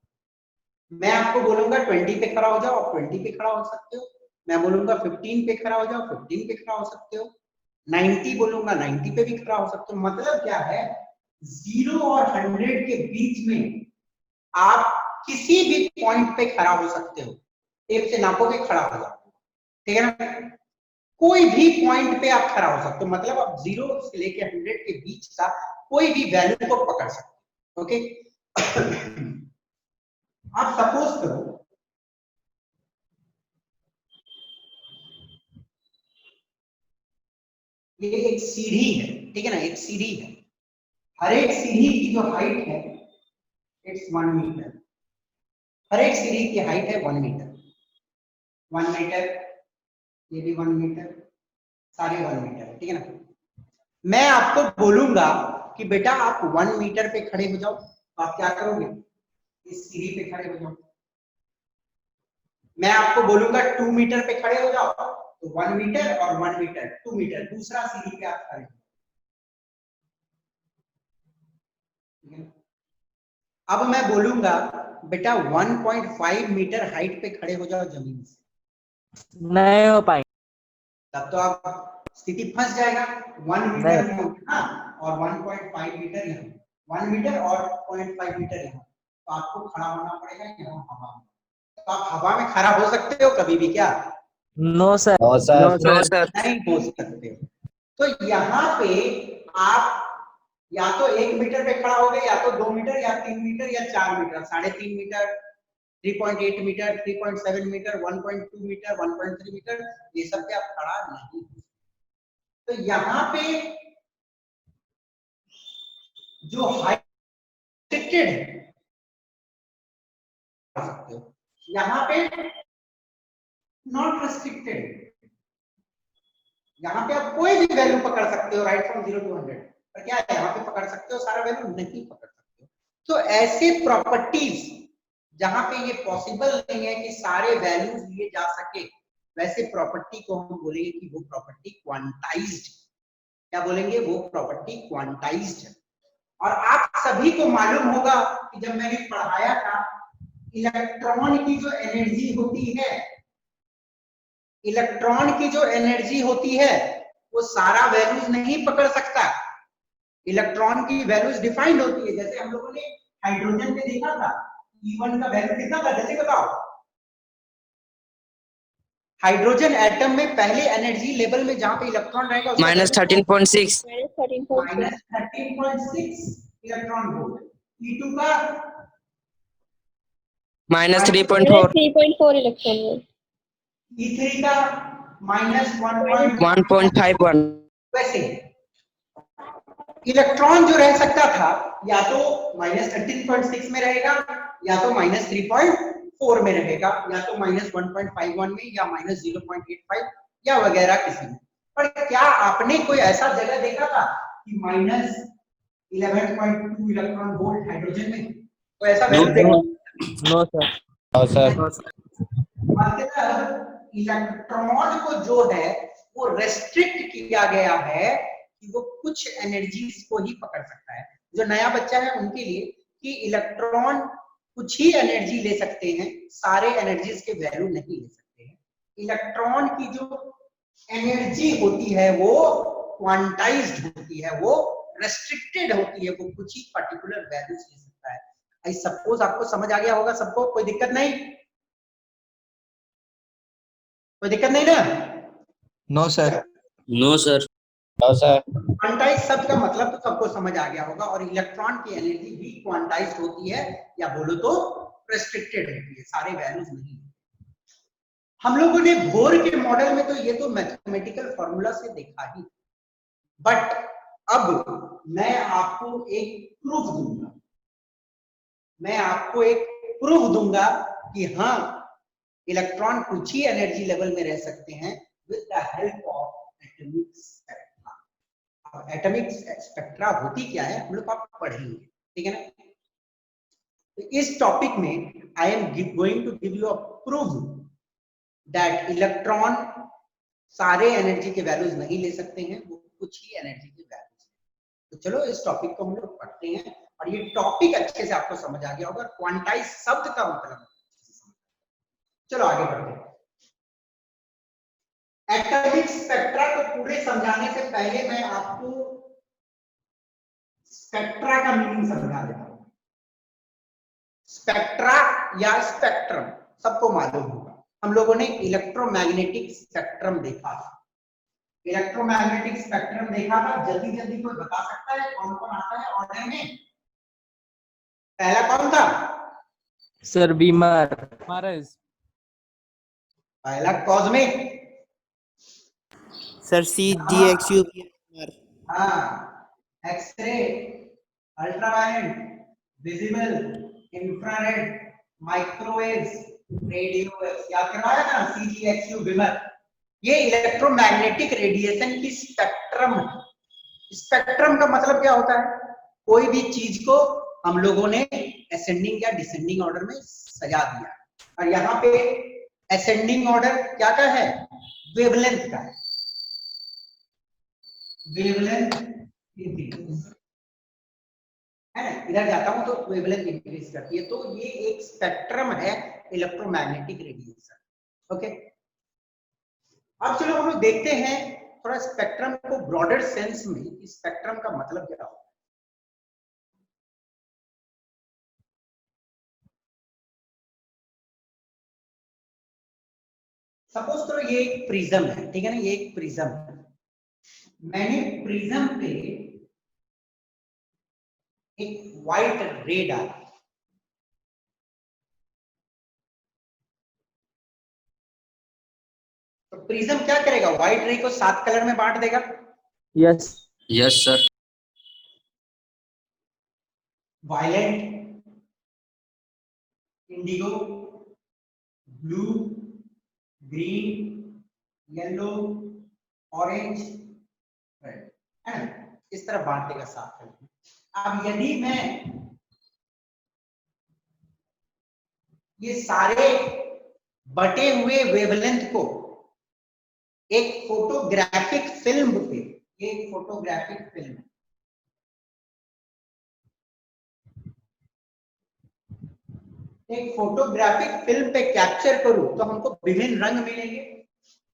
मैं आपको बोलूंगा 20 पे खड़ा हो जाओ, आप 20 पे खड़ा हो सकते हो। मैं बोलूंगा 15 पे खड़ा हो जाओ, 15 पे खड़ा हो सकते हो। 90 बोलूंगा, 90 पे भी खड़ा हो सकते हो। मतलब क्या है, 0 और 100 के बीच में आप किसी भी पॉइंट पे खड़ा हो सकते हो। टेप से नापोगे, खड़ा हो जाओ, ठीक है ना। कोई भी पॉइंट पे आप खड़ा हो सकते हो, मतलब आप 0 से लेके 100 के बीच का कोई भी वैल्यू को पकड़ सकते हो। ओके, आप सपोज करो ये एक सीढ़ी है, ठीक है ना, एक सीढ़ी है। हर एक सीढ़ी की जो हाइट है इट्स 1 मीटर। हर एक सीढ़ी की हाइट है 1 मीटर। 1 मीटर, ये भी 1 मीटर, सारे 1 मीटर, ठीक है ना। मैं आपको बोलूंगा कि बेटा आप 1 मीटर पे खड़े हो जाओ, तो आप क्या करोगे, इस सीढ़ी पे खड़े हो जाओ। मैं आपको बोलूंगा 2 मीटर पे खड़े हो जाओ, तो 1 मीटर और 1 मीटर 2 मीटर, दूसरा सीढ़ी पे आप खड़े हो। अब मैं बोलूंगा बेटा 1.5 मीटर हाइट पे खड़े हो जाओ जमीन से, नहीं हो पाएंगे। तब तो आप स्थिति फंस जाएगा। 1 मीटर यहाँ और 1.5 मीटर यहाँ, 1 मीटर और 0.5 मीटर यहाँ, तो आपको खड़ा होना पड़ेगा यहाँ हवा में। तो आप हवा में खड़ा हो सकते हो कभी भी क्या? No sir. No sir. No sir. नहीं हो सकते हो। तो यहाँ पे आप या तो 1 मीटर पे खड़ा हो गए, या तो 2 मीटर या 3 मीटर या 4 metre, 3.5 metre, 3.8 metre, 3.7 metre, 1.2 metre, 1.3 metre, ये सब पे आप खड़ा नहीं। तो यहाँ पे जो हाइट रेस्ट्रिक्टेड है सकते हो, यहाँ पे नॉट रेस्ट्रिक्टेड। यहाँ पे आप कोई भी वैल्यू पकड़ सकते हो, राइट फ्रॉम 0 to 100। पर क्या है, यहाँ पे पकड़ सकते हो, सारा वैल्यू नहीं पकड़ सकते हो। तो ऐसे प्रॉपर्टीज जहां पे ये पॉसिबल नहीं है कि सारे वैल्यूज लिए जा सके, वैसे प्रॉपर्टी को हम बोलेंगे कि वो प्रॉपर्टी क्वांटाइज्ड। क्या बोलेंगे, वो प्रॉपर्टी क्वांटाइज्ड है। और आप सभी को मालूम होगा कि जब मैंने पढ़ाया था, इलेक्ट्रॉन की जो एनर्जी होती है, इलेक्ट्रॉन की जो एनर्जी होती है वो सारा वैल्यूज नहीं पकड़ सकता। इलेक्ट्रॉन की वैल्यूज डिफाइंड होती है। जैसे हम लोगों ने हाइड्रोजन में देखा था, E1 का वैल्यू कितना था, जल्दी बताओ। हाइड्रोजन एटम में पहले एनर्जी लेवल में जहां पे इलेक्ट्रॉन रहेगा -13.6 -13.6 इलेक्ट्रॉन वोल्ट। E2 का -3.4 3.4 इलेक्ट्रॉन वोल्ट। E3 का -1.1। 1.51 वैसे इलेक्ट्रॉन जो रह सकता था या तो -13.6 में रहेगा, या तो -3.4 में रहेगा, या तो -1.51 में, या -0.85 या वगैरह किसी में। पर क्या आपने कोई ऐसा जगह देखा था कि -11.2 इलेक्ट्रॉन वोल्ट हाइड्रोजन में? तो ऐसा No, वैल्यू देखो No, sir. No, sir. मतलब इलेक्ट्रॉन को जो है वो रेस्ट्रिक्ट किया गया है कि वो कुछ एनर्जीज को ही पकड़ सकता है। जो नया बच्चा है उनके लिए कि इलेक्ट्रॉन कुछ ही एनर्जी ले सकते हैं, सारे एनर्जीज के वैल्यू नहीं ले सकते हैं। इलेक्ट्रॉन की जो एनर्जी होती है वो क्वांटाइज्ड होती है, वो रेस्ट्रिक्टेड होती है, वो कुछ ही पर्टिकुलर वैल्यूज ले सकता है। आई सपोज आपको समझ आ गया होगा सबको, कोई दिक्कत नहीं? कोई दिक्कत नहीं ना? No, sir. No, sir. No, sir. Quantize शब्द का मतलब तो सबको समझ आ गया होगा, और इलेक्ट्रॉन की एनर्जी भी क्वांटाइज्ड होती है, या बोलो तो रेस्ट्रिक्टेड होती है, सारे वैल्यूज नहीं। हम लोगों ने बोर के मॉडल में तो ये तो मैथमेटिकल फॉर्मूला से देखा ही, बट अब मैं आपको एक प्रूफ दूंगा, मैं आपको एक प्रूफ दूंगा कि हाँ इलेक्ट्रॉन कुछ ही एनर्जी लेवल में रह सकते हैं with the help of atomic spectra. अब एटॉमिक स्पेक्ट्रा होती क्या है हम लोग आप पढ़ेंगे, ठीक है ना? तो इस टॉपिक में I am going to give you a proof that electron सारे एनर्जी के वैल्यूज नहीं ले सकते हैं, वो कुछ ही एनर्जी के वैल्यूज। तो चलो इस टॉपिक को हम लोग पढ़ते हैं, और ये टॉपिक अच्छे से आपको समझ आ गया होगा, क्वांटाइज शब्द का मतलब। चलो आगे बढ़ते हैं। एटॉमिक स्पेक्ट्रा को पूरे समझाने से पहले मैं आपको स्पेक्ट्रा का मीनिंग समझा देता हूं। स्पेक्ट्रा या स्पेक्ट्रम सबको मालूम होगा, हम लोगों ने इलेक्ट्रोमैग्नेटिक स्पेक्ट्रम देखा था। इलेक्ट्रोमैग्नेटिक स्पेक्ट्रम देखा था, जल्दी जल्दी कोई बता सकता है कौन कौन आता है ऑर्डर में? पहला कौन था? Sir, Beamer. Maharaj. पहला कॉस्मिक। Sir, CGXU. हाँ, X ray, ultraviolet, visible, infrared, microwaves, radio waves, याद करवाया था सीजीएक्सयू विमर। ये इलेक्ट्रोमैग्नेटिक रेडिएशन की स्पेक्ट्रम है। स्पेक्ट्रम का मतलब क्या होता है? कोई भी चीज को हम लोगों ने असेंडिंग या डिसेंडिंग ऑर्डर में सजा दिया, और यहाँ पे असेंडिंग ऑर्डर क्या का है? वेवलेंथ का है। वेवलेंथ इंक्रीज है ना, इधर जाता हूं तो वेवलेंथ इंक्रीज करती है, तो ये एक स्पेक्ट्रम है इलेक्ट्रोमैग्नेटिक रेडिएशन। ओके, अब चलो हम लोग देखते हैं थोड़ा स्पेक्ट्रम को ब्रॉडर सेंस में, स्पेक्ट्रम का मतलब क्या होता है। सपोज करो ये एक प्रिज्म है, ठीक है ना, ये एक प्रिज्म है। मैंने प्रिज्म पे एक व्हाइट रे डाला, तो प्रिज्म क्या करेगा? व्हाइट रे को 7 कलर में बांट देगा। Yes. Yes, sir. Violet, indigo, blue, green, yellow, orange, red, है ना, इस तरह बांट देगा 7 कलर में। अब यदि मैं ये सारे बटे हुए वेवलेंथ को एक फोटोग्राफिक फिल्म पे, ये एक फोटोग्राफिक फिल्म है, एक फोटोग्राफिक फिल्म पे कैप्चर करूं तो हमको विभिन्न रंग मिलेंगे।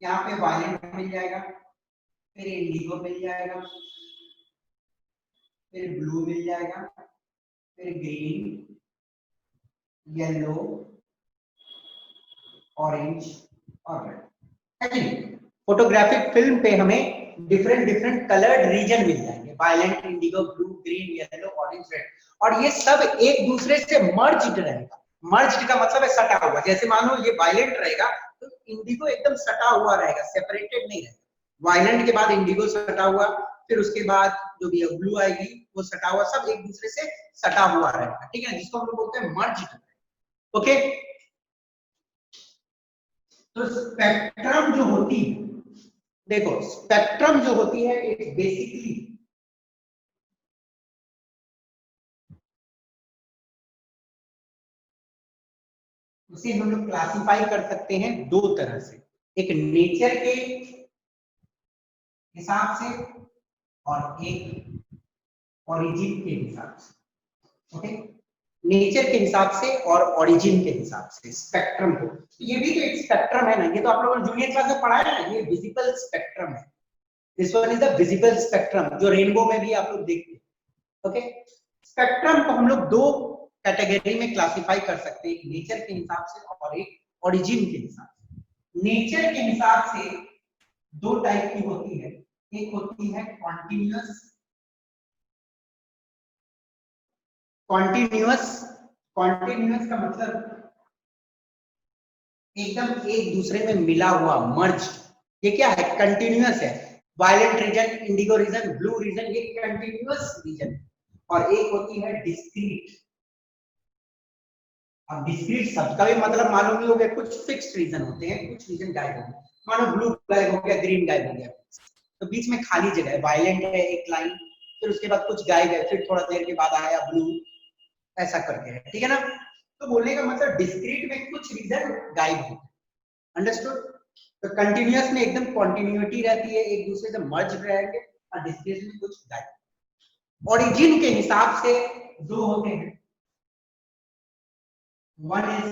यहाँ पे वायलेट मिल जाएगा, फिर इंडिगो मिल जाएगा, फिर ब्लू मिल जाएगा, फिर ग्रीन, येलो, ऑरेंज और रेड। फोटोग्राफिक फिल्म पे हमें डिफरेंट डिफरेंट कलर्ड रीजन मिल जाएंगे, violet, indigo, blue, green, yellow, orange, red, और ये सब एक दूसरे से मर्ज्ड रहेगा। मर्ज्ड का मतलब है सटा हुआ। जैसे मान लो ये वायलेट रहेगा तो इंडिगो एकदम सटा हुआ रहेगा, सेपरेटेड नहीं रहेगा। वायलेट के बाद इंडिगो सटा हुआ, फिर उसके बाद जो भी ब्लू आएगी वो सटा हुआ, सब एक दूसरे से सटा हुआ रहेगा, ठीक है, जिसको हम लोग बोलते हैं मर्ज्ड। ओके, तो स्पेक्ट्रम जो होती है, देखो स्पेक्ट्रम जो होती है इट्स बेसिकली उसे हम लोग क्लासिफाई कर सकते हैं दो तरह से, एक नेचर के हिसाब से और एक ओरिजिन के हिसाब से। ओके, नेचर के हिसाब से और ओरिजिन के हिसाब से स्पेक्ट्रम को। ये भी तो एक स्पेक्ट्रम है ना, ये तो आप लोगों ने जूनियर क्लास में पढ़ा है ना, ये विजिबल स्पेक्ट्रम है। This one is the visible spectrum जो रेनबो में भी आप लोग देखते हैं। ओके, स्पेक्ट्रम को हम लोग दो कैटेगरी में क्लासिफाई कर सकते हैं, एक नेचर के हिसाब से और एक ओरिजिन के हिसाब से। नेचर के हिसाब से दो टाइप की होती है, एक होती है कॉन्टिन्यूअस, कॉन्टिन्यूअस का मतलब एकदम एक दूसरे में मिला हुआ, मर्ज। ये क्या है? कंटिन्यूअस है। Violet region, indigo region, blue region, ये कंटिन्यूअस रीजन। और एक होती है डिस्क्रीट। अब डिस्क्रीट शब्द का भी मतलब मालूम ही हो गया, कुछ फिक्स्ड रीजन होते हैं, कुछ रीजन गायब हो गए, मानो ब्लू गायब हो गया, ग्रीन गायब हो गया, तो बीच में खाली जगह है, वायलेंट है एक लाइन, फिर उसके बाद कुछ गायब है, फिर थोड़ा देर के बाद आया ब्लू, ऐसा करके है, ठीक है ना। तो बोलने का मतलब डिस्क्रीट में कुछ रीजन गायब होते हैं, अंडरस्टूड। तो कंटिन्यूअस में एकदम कंटिन्यूटी रहती है, एक दूसरे से मर्ज रहेंगे, और डिस्क्रीट में कुछ गायब। ओरिजिन के हिसाब से दो होते हैं, one is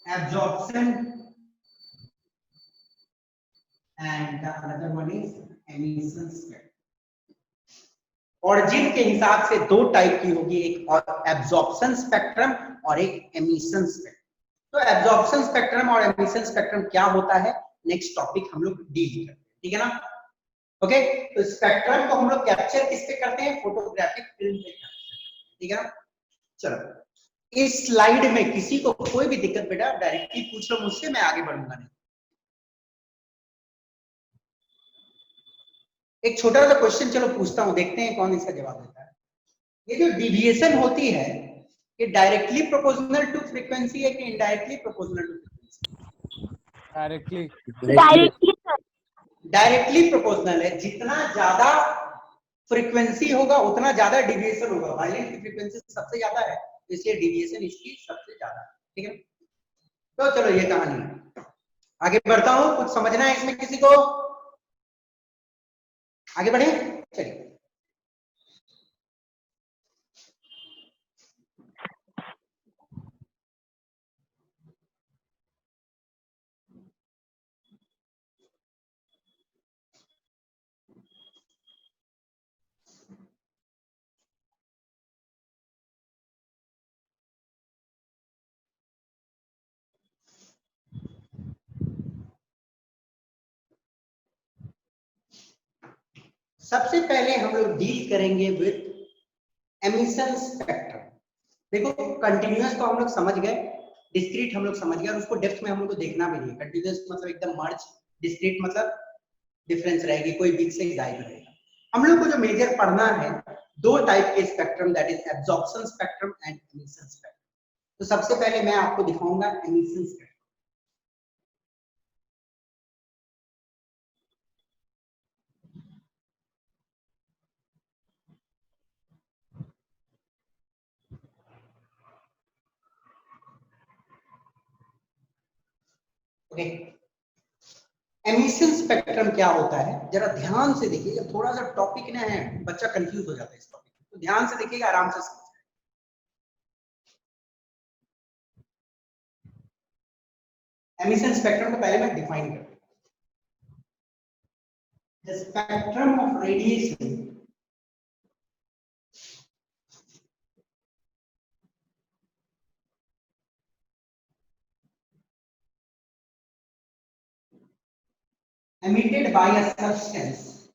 absorption and the another one is emission spectrum. Origin के हिसाब से दो टाइप की होगी, एक एब्जॉर्प्शन स्पेक्ट्रम और एक एमिशन स्पेक्ट्रम। तो एब्जॉर्प्शन स्पेक्ट्रम और एमिशन स्पेक्ट्रम क्या होता है, नेक्स्ट टॉपिक हम लोग डील करते हैं, ठीक है ना। ओके, तो स्पेक्ट्रम को हम लोग कैप्चर किस पे करते हैं? फोटोग्राफिक फिल्म पे करते हैं, ठीक है ना। चलो, इस स्लाइड में किसी को कोई भी दिक्कत बेटा डायरेक्टली पूछ लो मुझसे, मैं आगे बढ़ूंगा नहीं। एक छोटा सा क्वेश्चन चलो पूछता हूं, देखते हैं कौन इसका जवाब देता है। ये जो डिविएशन होती है, ये डायरेक्टली प्रोपोर्शनल टू फ्रीक्वेंसी है कि indirectly proportional to frequency? Directly directly proportional है। जितना ज्यादा फ्रीक्वेंसी होगा उतना ज्यादा डिविएशन होगा। वायलेंट की फ्रीक्वेंसी सबसे ज्यादा है, इसलिए डिविएशन इसकी सबसे ज्यादा है, ठीक है। तो चलो ये कहानी है, आगे बढ़ता हूं। कुछ समझना है इसमें किसी को? आगे बढ़े, चलिए। सबसे पहले हम लोग डील करेंगे विद एमिशन स्पेक्ट्रम। देखो, कंटिन्यूअस तो हम लोग समझ गए, डिस्क्रीट हम लोग समझ गए, और उसको डेप्थ में हम लोग को देखना भी नहीं है। कंटिन्यूअस मतलब एकदम मर्ज, डिस्क्रीट मतलब डिफरेंस रहेगी, कोई बीच से गायब रहेगा। हम लोग को जो मेजर पढ़ना है, दो टाइप के spectrum, that is absorption spectrum and emission spectrum. तो सबसे पहले मैं आपको दिखाऊंगा emission spectrum. Okay, emission spectrum क्या होता है, जरा ध्यान से देखिए। थोड़ा सा टॉपिक ना है, बच्चा कंफ्यूज हो जाता है इस टॉपिक, तो ध्यान से देखिएगा, आराम से समझिए। एमिशन स्पेक्ट्रम को पहले मैं डिफाइन करता हूं। The spectrum of radiation emitted by a substance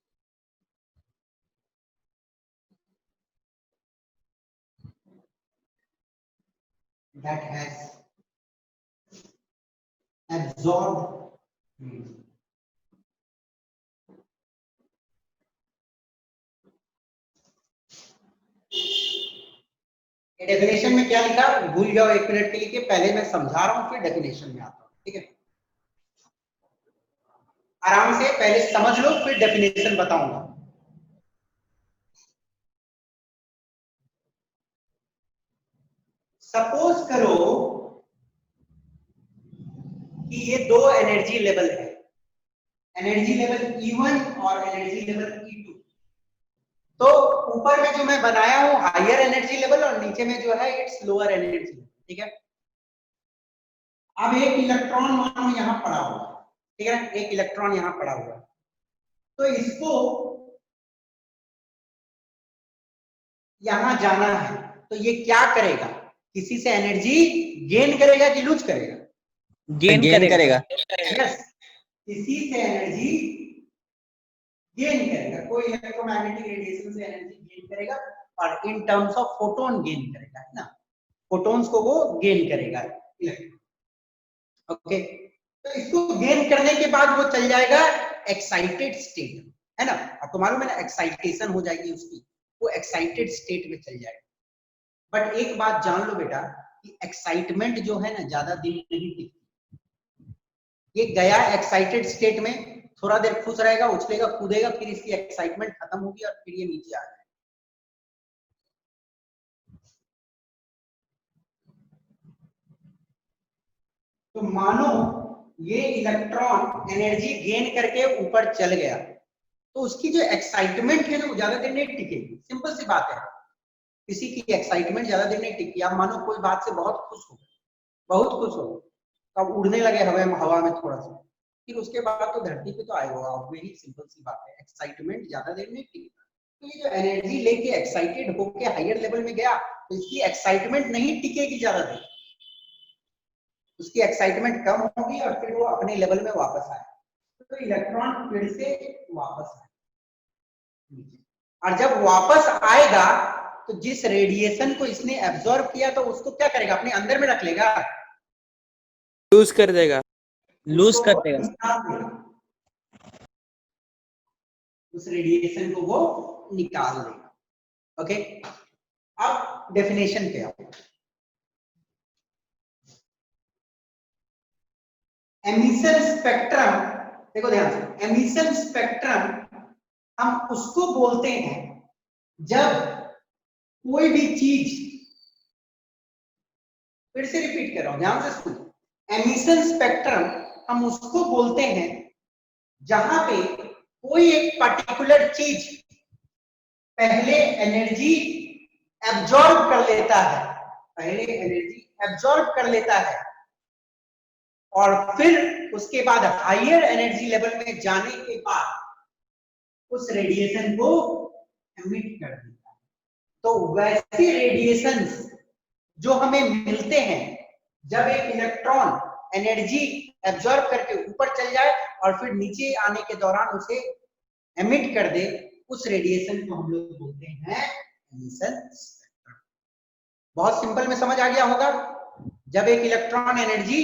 that has absorbed ये डेफिनेशन में क्या लिखा भूल जाओ एक मिनट के लिए, पहले मैं समझा रहा हूं फिर डेफिनेशन में आता हूं, ठीक है। आराम से पहले समझ लो फिर डेफिनेशन बताऊंगा। सपोज करो कि ये दो एनर्जी लेवल है, एनर्जी लेवल E1 और एनर्जी लेवल E2। तो ऊपर में जो मैं बनाया हूं हायर एनर्जी लेवल और नीचे में जो है इट्स लोअर एनर्जी लेवल, ठीक है। अब एक इलेक्ट्रॉन मानो यहां पड़ा हुआ है, ठीक है, एक इलेक्ट्रॉन यहां पड़ा हुआ है, तो इसको यहां जाना है, तो ये क्या करेगा, किसी से एनर्जी गेन करेगा कि लूज करेगा? गेन करेगा। यस, किसी से एनर्जी गेन करेगा, कोई इलेक्ट्रोमैग्नेटिक रेडिएशन से एनर्जी गेन करेगा और in terms of photon gain करेगा, है ना, फोटोन्स को वो गेन करेगा इलेक्ट्रॉन। ओके, तो इसको गेन करने के बाद वो चल जाएगा एक्साइटेड स्टेट, है ना, आपको मालूम है ना, एक्साइटेशन हो जाएगी उसकी, वो एक्साइटेड स्टेट में चल जाएगा। बट एक बात जान लो बेटा कि एक्साइटमेंट जो है ना ज्यादा दिन नहीं टिकती। ये गया एक्साइटेड स्टेट में, थोड़ा देर खुश रहेगा, उछलेगा कूदेगा, फिर इसकी एक्साइटमेंट खत्म होगी और फिर ये नीचे आ जाएगा। तो मानो ये इलेक्ट्रॉन एनर्जी गेन करके ऊपर चल गया, तो उसकी जो एक्साइटमेंट है ना वो ज्यादा देर नहीं टिकेगी। सिंपल सी बात है, किसी की एक्साइटमेंट ज्यादा देर नहीं टिकी। आप मानो कोई बात से बहुत खुश हो, बहुत खुश हो, तब उड़ने लगे हवा में थोड़ा सा, फिर उसके बाद तो धरती पे तो आएगा, वही सिंपल सी बात है, एक्साइटमेंट ज्यादा देर नहीं टिकेगा। तो ये जो एनर्जी लेके एक्साइटेड होके हायर लेवल में गया, तो इसकी एक्साइटमेंट नहीं टिकेगी ज्यादा देर, उसकी एक्साइटमेंट कम होगी और फिर वो अपने लेवल में वापस आएगा। तो इलेक्ट्रॉन फिर से वापस आएगा, और जब वापस आएगा तो जिस रेडिएशन को इसने एब्जॉर्ब किया तो उसको क्या करेगा, अपने अंदर में रख लेगा, लूज कर देगा। लूज कर देगा। निकाल देगा, उस रेडिएशन को वो निकाल देगा। ओके, अब डेफिनेशन पे आओ। एमिशन स्पेक्ट्रम, देखो ध्यान से, एमिशन स्पेक्ट्रम हम उसको बोलते हैं जब कोई भी चीज, फिर से रिपीट कर रहा हूं, ध्यान से सुनो, एमिशन स्पेक्ट्रम हम उसको बोलते हैं जहां पे कोई एक पर्टिकुलर चीज पहले एनर्जी एब्जॉर्ब कर लेता है, पहले एनर्जी एब्जॉर्ब कर लेता है और फिर उसके बाद हायर एनर्जी लेवल में जाने के बाद उस रेडिएशन को एमिट कर देता है। तो वैसे रेडिएशंस जो हमें मिलते हैं जब एक इलेक्ट्रॉन एनर्जी एब्जॉर्ब करके ऊपर चल जाए और फिर नीचे आने के दौरान उसे एमिट कर दे, उस रेडिएशन को हम लोग बोलते हैं एमिशन स्पेक्ट्रम। बहुत सिंपल में समझ आ गया होगा। जब एक इलेक्ट्रॉन एनर्जी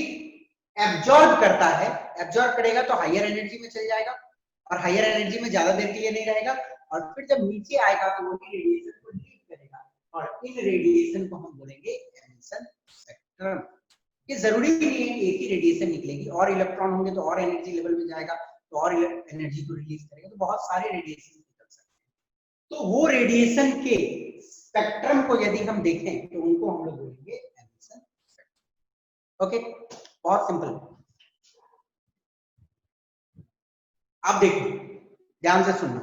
एब्जॉर्ब करता है, एब्जॉर्ब करेगा तो हायर एनर्जी में चल जाएगा और हायर एनर्जी में ज्यादा देर के लिए नहीं रहेगा, और फिर जब नीचे आएगा तो वो रेडिएशन को लीक करेगा और इन रेडिएशन को हम बोलेंगे एमिशन स्पेक्ट्रम। ये जरूरी नहीं है कि एक ही रेडिएशन निकलेगी, और इलेक्ट्रॉन होंगे तो और एनर्जी लेवल में जाएगा तो और एनर्जी को रिलीज करेगा, तो बहुत सारे रेडिएशन निकल सकते हैं। तो वो रेडिएशन के स्पेक्ट्रम को यदि हम देखें तो उनको हम लोग बोलेंगे एमिशन स्पेक्ट्रम। ओके, बहुत सिंपल। अब देखो, ध्यान से सुनना,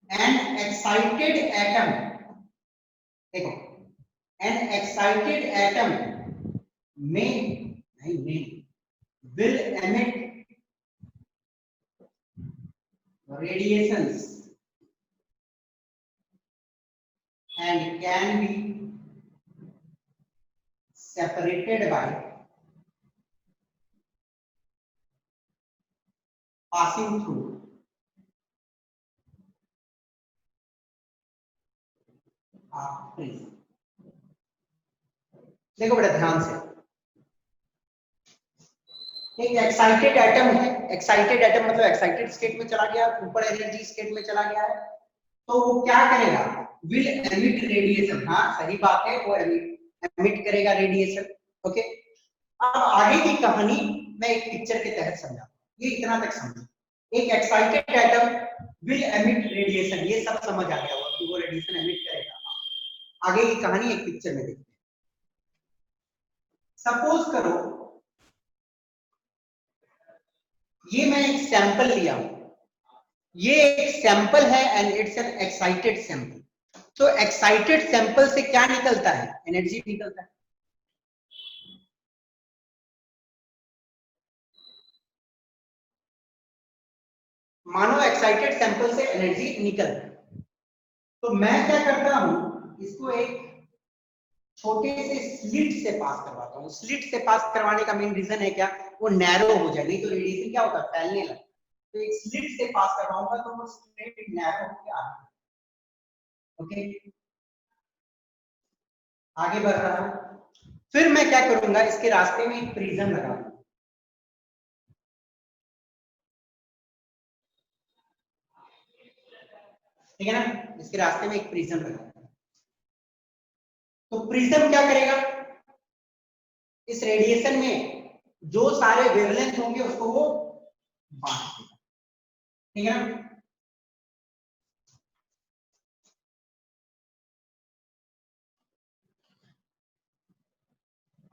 एन एक्साइटेड एटम, देखो, एन एक्साइटेड एटम में will emit radiations and can be separated by passing through a prism। देखो बेटा ध्यान से, एक एक्साइटेड एटम है, एक्साइटेड एटम मतलब एक्साइटेड स्टेट में चला गया, ऊपर एनर्जी स्टेट में चला गया है, तो वो क्या करेगा, विल एमिट रेडिएशन। हाँ सही बात है, वो एमिट करेगा रेडिएशन। ओके, अब आगे की कहानी मैं एक पिक्चर के तहत समझा, ये इतना तक समझो। एक excited atom will emit radiation, ये सब समझ आ गया होगा कि वो रेडिएशन एमिट करेगा। आगे की कहानी एक पिक्चर में देखते हैं। सपोज करो ये मैं एक सैंपल लिया हूं, ये एक सैंपल है and it's an excited sample. तो एक्साइटेड सैंपल से क्या निकलता है? एनर्जी निकलता है। मानो एक्साइटेड सैंपल से एनर्जी निकल, तो मैं क्या करता हूं, इसको एक छोटे से स्लिट से पास करवाता हूं। स्लिट से पास करवाने का मेन रीजन है क्या? वो नैरो हो जाए, नहीं तो रेडिएशन क्या होता है, फैलने लगता है। तो एक स्लिट से पास करवाऊंगा तो वो स्ट्रेट नैरो होकर आगे, ओके, आगे बढ़ रहा है। फिर मैं क्या करूंगा, इसके रास्ते में एक प्रिज्म लगाऊंगा। ठीक है ना, इसके रास्ते में एक प्रिज्म लगाऊंगा। तो प्रिज्म क्या करेगा, इस रेडिएशन में जो सारे वेवलेंथ होंगे उसको वो बांट देगा। ठीक है ना,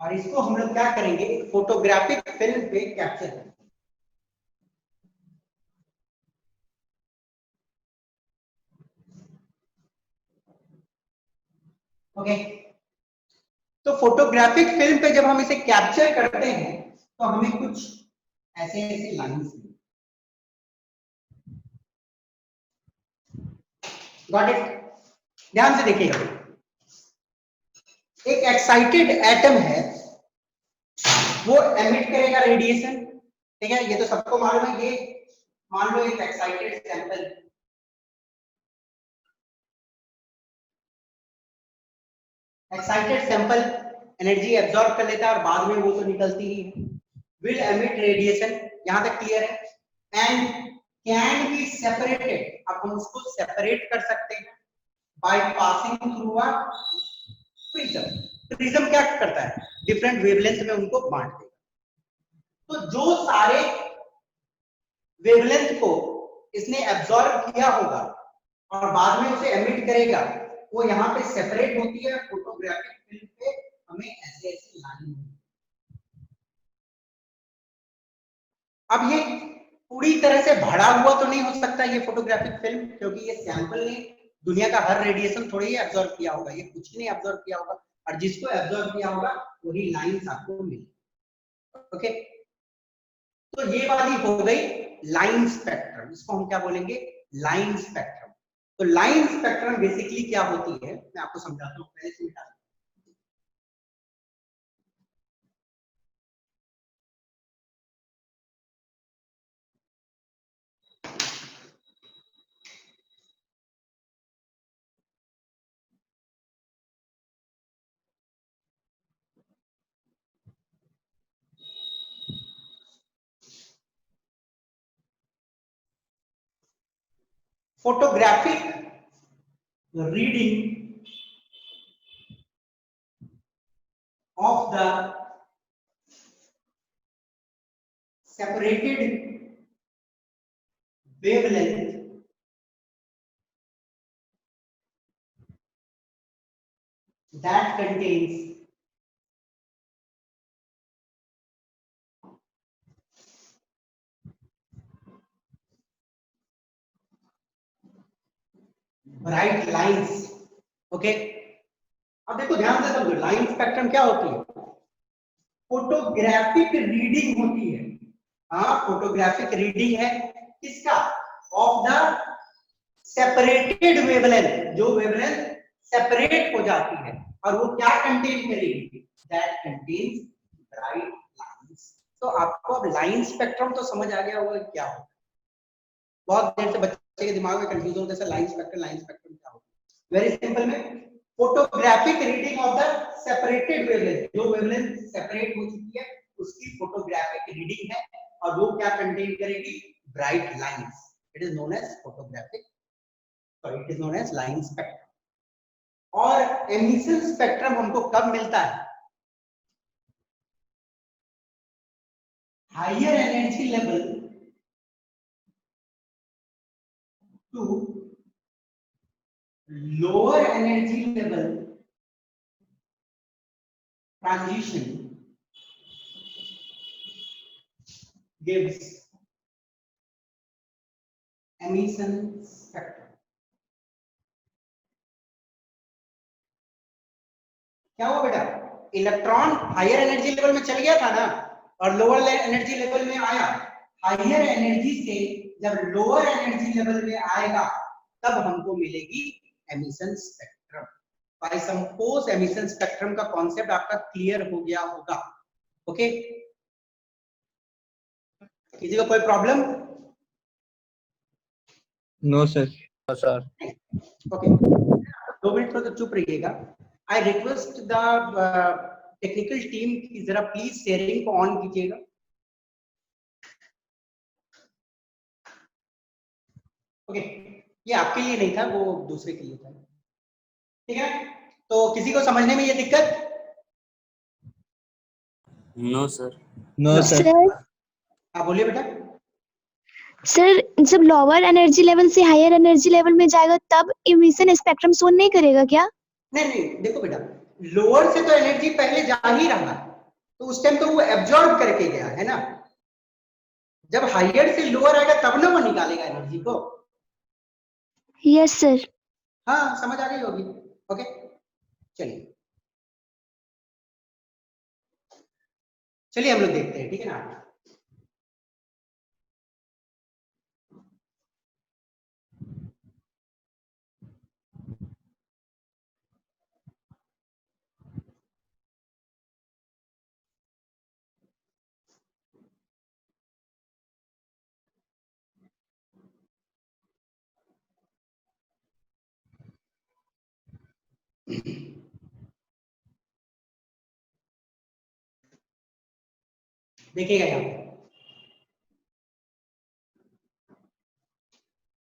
और इसको हम लोग क्या करेंगे, एक फोटोग्राफिक फिल्म पे कैप्चर करेंगे। ओके, तो फोटोग्राफिक फिल्म पे जब हम इसे कैप्चर करते हैं तो हमें कुछ ऐसे ऐसे लाइंस मिलती। Got it? ध्यान से देखिएगा, एक एक्साइटेड एटम है, वो एमिट करेगा रेडिएशन। ठीक है, ये तो सबको मालूम है। ये मान लो एक excited sample, excited sample energy absorb कर लेता है और बाद में वो तो निकलती ही है, विल एमिट रेडिएशन। यहां तक क्लियर है? एंड कैन बी सेपरेटेड, अब हम उसको सेपरेट कर सकते हैं by passing through a prism. Prism क्या करता है, डिफरेंट वेवलेंथ में उनको बांट देगा। तो जो सारे वेवलेंथ को इसने एब्जॉर्ब किया होगा और बाद में उसे एमिट करेगा, वो यहाँ पे सेपरेट होती है। फोटोग्राफिक फिल्म पे हमें ऐसे ऐसे लाइन मिलती है। अब ये पूरी तरह से भरा हुआ तो नहीं हो सकता ये फोटोग्राफिक फिल्म, क्योंकि ये सैंपल ने दुनिया का हर रेडिएशन थोड़ी ही एब्जॉर्ब किया होगा, ये कुछ नहीं एब्जॉर्ब किया होगा, और जिसको एब्जॉर्ब किया होगा वही लाइंस आपको मिली। ओके, तो ये वाली हो गई लाइन स्पेक्ट्रम। इसको हम क्या बोलेंगे, लाइन स्पेक्ट्रम। तो लाइन स्पेक्ट्रम बेसिकली क्या होती है, मैं आपको समझाता हूँ, पहले से मिटा। photographic reading of the separated wavelength that contains bright lines. Okay, अब देखो ध्यान से समझो, लाइन स्पेक्ट्रम क्या होती है, फोटोग्राफिक रीडिंग होती है। हाँ, फोटोग्राफिक रीडिंग है किसका, ऑफ द सेपरेटेड वेवलेंथ, जो वेवलेंथ सेपरेट हो जाती है, और वो क्या कंटेन करेगी, दैट कंटेन्स ब्राइट लाइंस। तो आपको अब लाइन स्पेक्ट्रम तो समझ आ गया होगा क्या होगा। बहुत देर से बच्चे के दिमाग में कंफ्यूजन होता है, लाइन स्पेक्ट्रम क्या होता है। वेरी सिंपल में, photographic reading of the separated wavelength, जो वेवलेंथ सेपरेट हो चुकी है उसकी फोटोग्राफिक रीडिंग है, और वो क्या कंटेन करेगी, bright lines. It is known as photographic, sorry it is known as line spectrum. और एमिशन स्पेक्ट्रम हमको कब मिलता है, higher energy level to lower energy level transition gives emission spectrum. क्या हुआ बेटा, इलेक्ट्रॉन हायर एनर्जी लेवल में चल गया था ना और लोअर एनर्जी लेवल में आया। हायर एनर्जी से जब लोअर एनर्जी लेवल में आएगा तब हमको मिलेगी emission spectrum. I suppose emission spectrum का कॉन्सेप्ट आपका क्लियर हो गया होगा। ओके, किसी को कोई problem? No sir. Sir. Okay, 2 minute तो चुप रहिएगा। I request the technical team की जरा प्लीज शेयरिंग को ऑन कीजिएगा। ओके, ये आपके लिए नहीं था, वो दूसरे के लिए था। ठीक है, तो किसी को समझने में ये दिक्कत? No sir. No sir. Sir आप बोलिए बेटा। सर जब लोअर एनर्जी लेवल से हायर एनर्जी लेवल में जाएगा तब इमिशन स्पेक्ट्रम शो नहीं करेगा क्या? नहीं नहीं, देखो बेटा, लोअर से तो एनर्जी पहले जा ही रहा है, तो उस टाइम तो वो एब्जॉर्ब करके गया है ना। जब हायर से लोअर आएगा तब ना वो निकालेगा एनर्जी को। Yes sir. हाँ, समझ आ गई होगी। ओके, चलिए चलिए हम लोग देखते हैं, ठीक है ना। देखिएगा यहाँ पे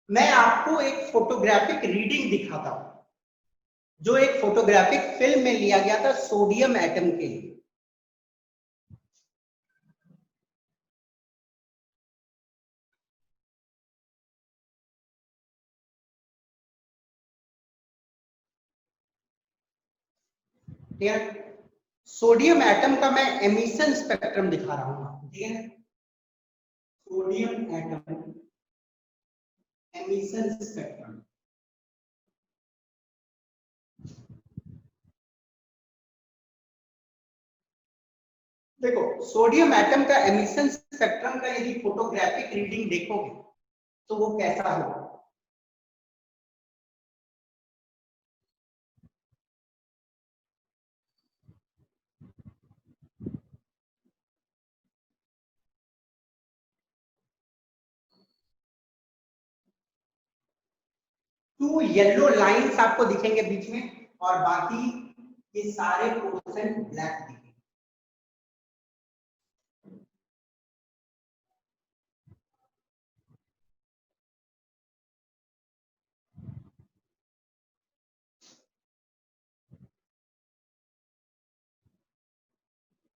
मैं आपको एक फोटोग्राफिक रीडिंग दिखाता हूं, जो एक फोटोग्राफिक फिल्म में लिया गया था सोडियम एटम के लिए। ठीक है, सोडियम एटम का मैं एमिशन स्पेक्ट्रम दिखा रहा हूं आपको। ठीक है, सोडियम एटम एमिशन स्पेक्ट्रम। देखो, सोडियम एटम का एमिशन स्पेक्ट्रम का यदि फोटोग्राफिक रीडिंग देखोगे तो वो कैसा होगा। टू येलो लाइंस आपको दिखेंगे बीच में और बाकी ये सारे पोर्शन ब्लैक दिखेंगे।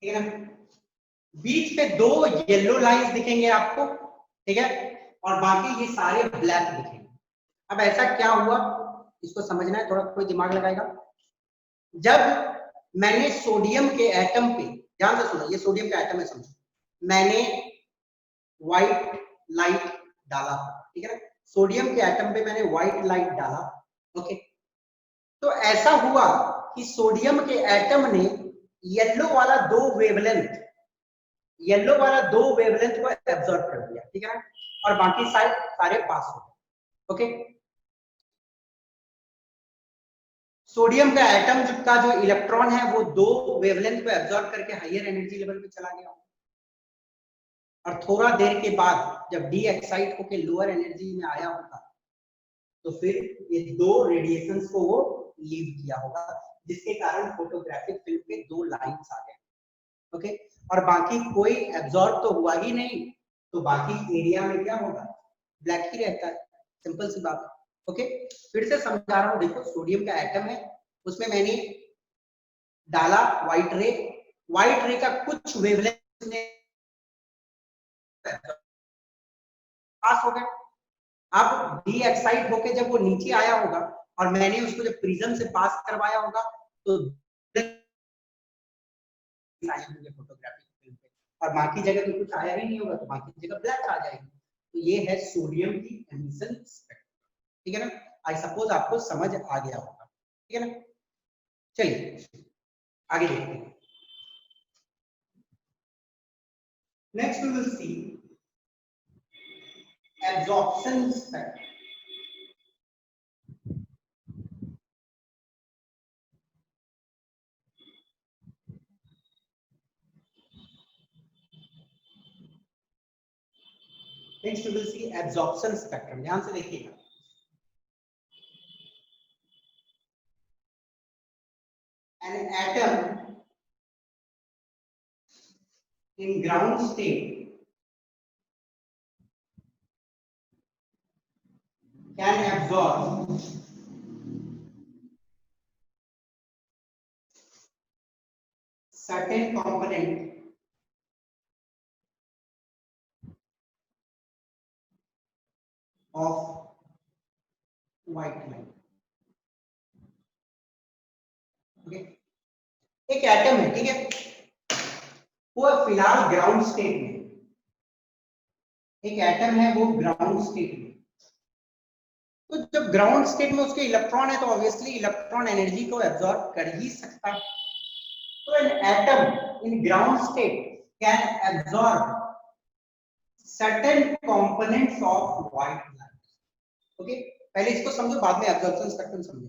ठीक है ना, बीच में 2 येलो लाइंस दिखेंगे आपको। ठीक है, और बाकी ये सारे ब्लैक दिखेंगे। अब ऐसा क्या हुआ, इसको समझना है, थोड़ा कोई दिमाग लगाएगा। जब मैंने सोडियम के एटम पे, ध्यान से सुनो, ये सोडियम का एटम है समझो, मैंने व्हाइट लाइट डाला। ठीक है ना, सोडियम के एटम पे मैंने व्हाइट लाइट डाला। ओके, तो ऐसा हुआ कि सोडियम के एटम ने येलो वाला 2 वेवलेंथ को एब्जॉर्ब कर दिया। ठीक है ना, और बाकी सारे पास हो गए। ओके, सोडियम का एटम का जो इलेक्ट्रॉन है वो 2 वेवलेंथ को एब्जॉर्ब करके हायर एनर्जी लेवल पे चला गया, और थोड़ा देर के बाद जब डी एक्साइट होकर लोअर एनर्जी में आया होगा तो फिर ये 2 रेडिएशंस को वो लीव किया होगा, जिसके कारण फोटोग्राफिक फिल्म पे 2 लाइंस आ गए। ओके, और बाकी कोई एब्जॉर्ब तो हुआ ही नहीं, तो बाकी एरिया में क्या होगा, ब्लैक ही रहता है। सिंपल सी बात है। ओके, फिर से समझा रहा हूं, देखो सोडियम का एटम है, उसमें मैंने डाला व्हाइट रे का कुछ वेवलेंथ पास हो गए। अब डी एक्साइट होके जब वो नीचे आया होगा और मैंने उसको जब प्रिज्म से पास करवाया होगा तो फोटोग्राफिक फिल्म पे, और बाकी जगह तो कुछ आया ही नहीं होगा, तो बाकी जगह ब्लैक आ जाएगी। तो ये है सोडियम की एमिशन स्पेक्ट्रम, ठीक है ना। आई सपोज आपको समझ आ गया होगा, ठीक है ना। चलिए आगे देखते हैं। Next we will see absorption spectrum. Next we will see absorption spectrum. ध्यान से देखिएगा। An atom in ground state can absorb certain component of white light. Okay? एक एटम है, ठीक है, वो फिलहाल ग्राउंड स्टेट में, एक एटम है वो ग्राउंड स्टेट में। तो जब ग्राउंड स्टेट में उसके इलेक्ट्रॉन है तो ऑब्वियसली इलेक्ट्रॉन एनर्जी को एब्जॉर्ब कर ही सकता है। तो an atom in ground state can absorb certain components of white light. Okay, पहले इसको समझो, बाद में एब्जॉर्प्शन स्पेक्ट्रम समझो।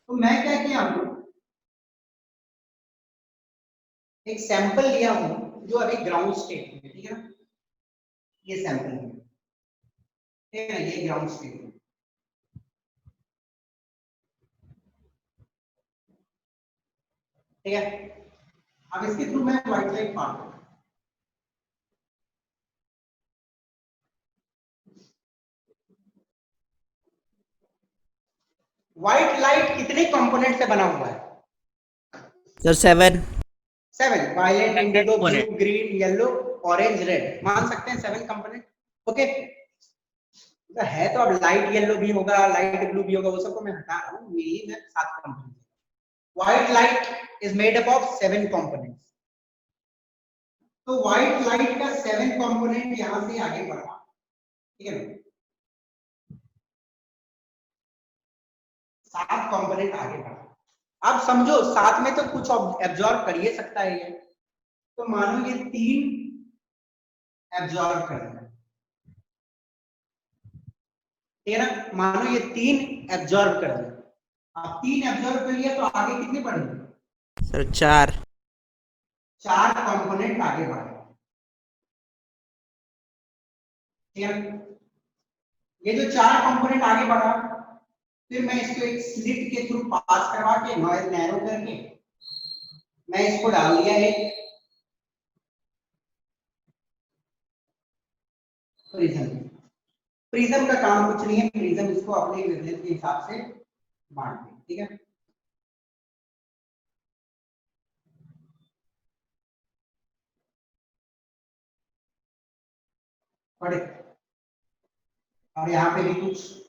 तो मैं क्या किया हूं, एक सैंपल लिया हूं जो अभी ग्राउंड स्टेट में, ठीक है ना, ये सैंपल है, ठीक है, ये ग्राउंड स्टेट में। ठीक है, अब इसके थ्रू मैं व्हाइट लाइट पास करूं। व्हाइट लाइट कितने कंपोनेंट से बना हुआ है? Sir 7 violet, indigo, blue, green, yellow, orange, red, मान सकते हैं 7 कंपोनेंट। ओके, है तो अब लाइट येलो भी होगा, लाइट ब्लू भी होगा, वो सबको मैं हटा रहा हूं, यही मैं 7 component. White light is made up of 7 components. तो व्हाइट लाइट का 7 कंपोनेंट यहां से आगे बढ़ा, ठीक है ना, 7 कंपोनेंट आगे बढ़ा। अब समझो 7 में तो कुछ एब्जॉर्ब कर ही सकता है ये, तो मानो ये 3 एब्जॉर्ब कर रहे हैं, ठीक है ना, मानो ये 3 एब्जॉर्ब कर रहे हैं। अब 3 एब्जॉर्ब कर लिया तो आगे कितने बढ़ेंगे? सर 4 कंपोनेंट आगे बढ़े, ठीक है। ये जो 4 कंपोनेंट आगे बढ़ा, फिर मैं इसको एक स्लिट के थ्रू पास करवा के नैरो करके मैं इसको डाल दिया एक प्रिज्म। प्रिज्म का काम कुछ नहीं है, प्रिज्म इसको अपने वेवलेंथ के हिसाब से बांट दे, ठीक है। पढ़े, और यहाँ पे भी कुछ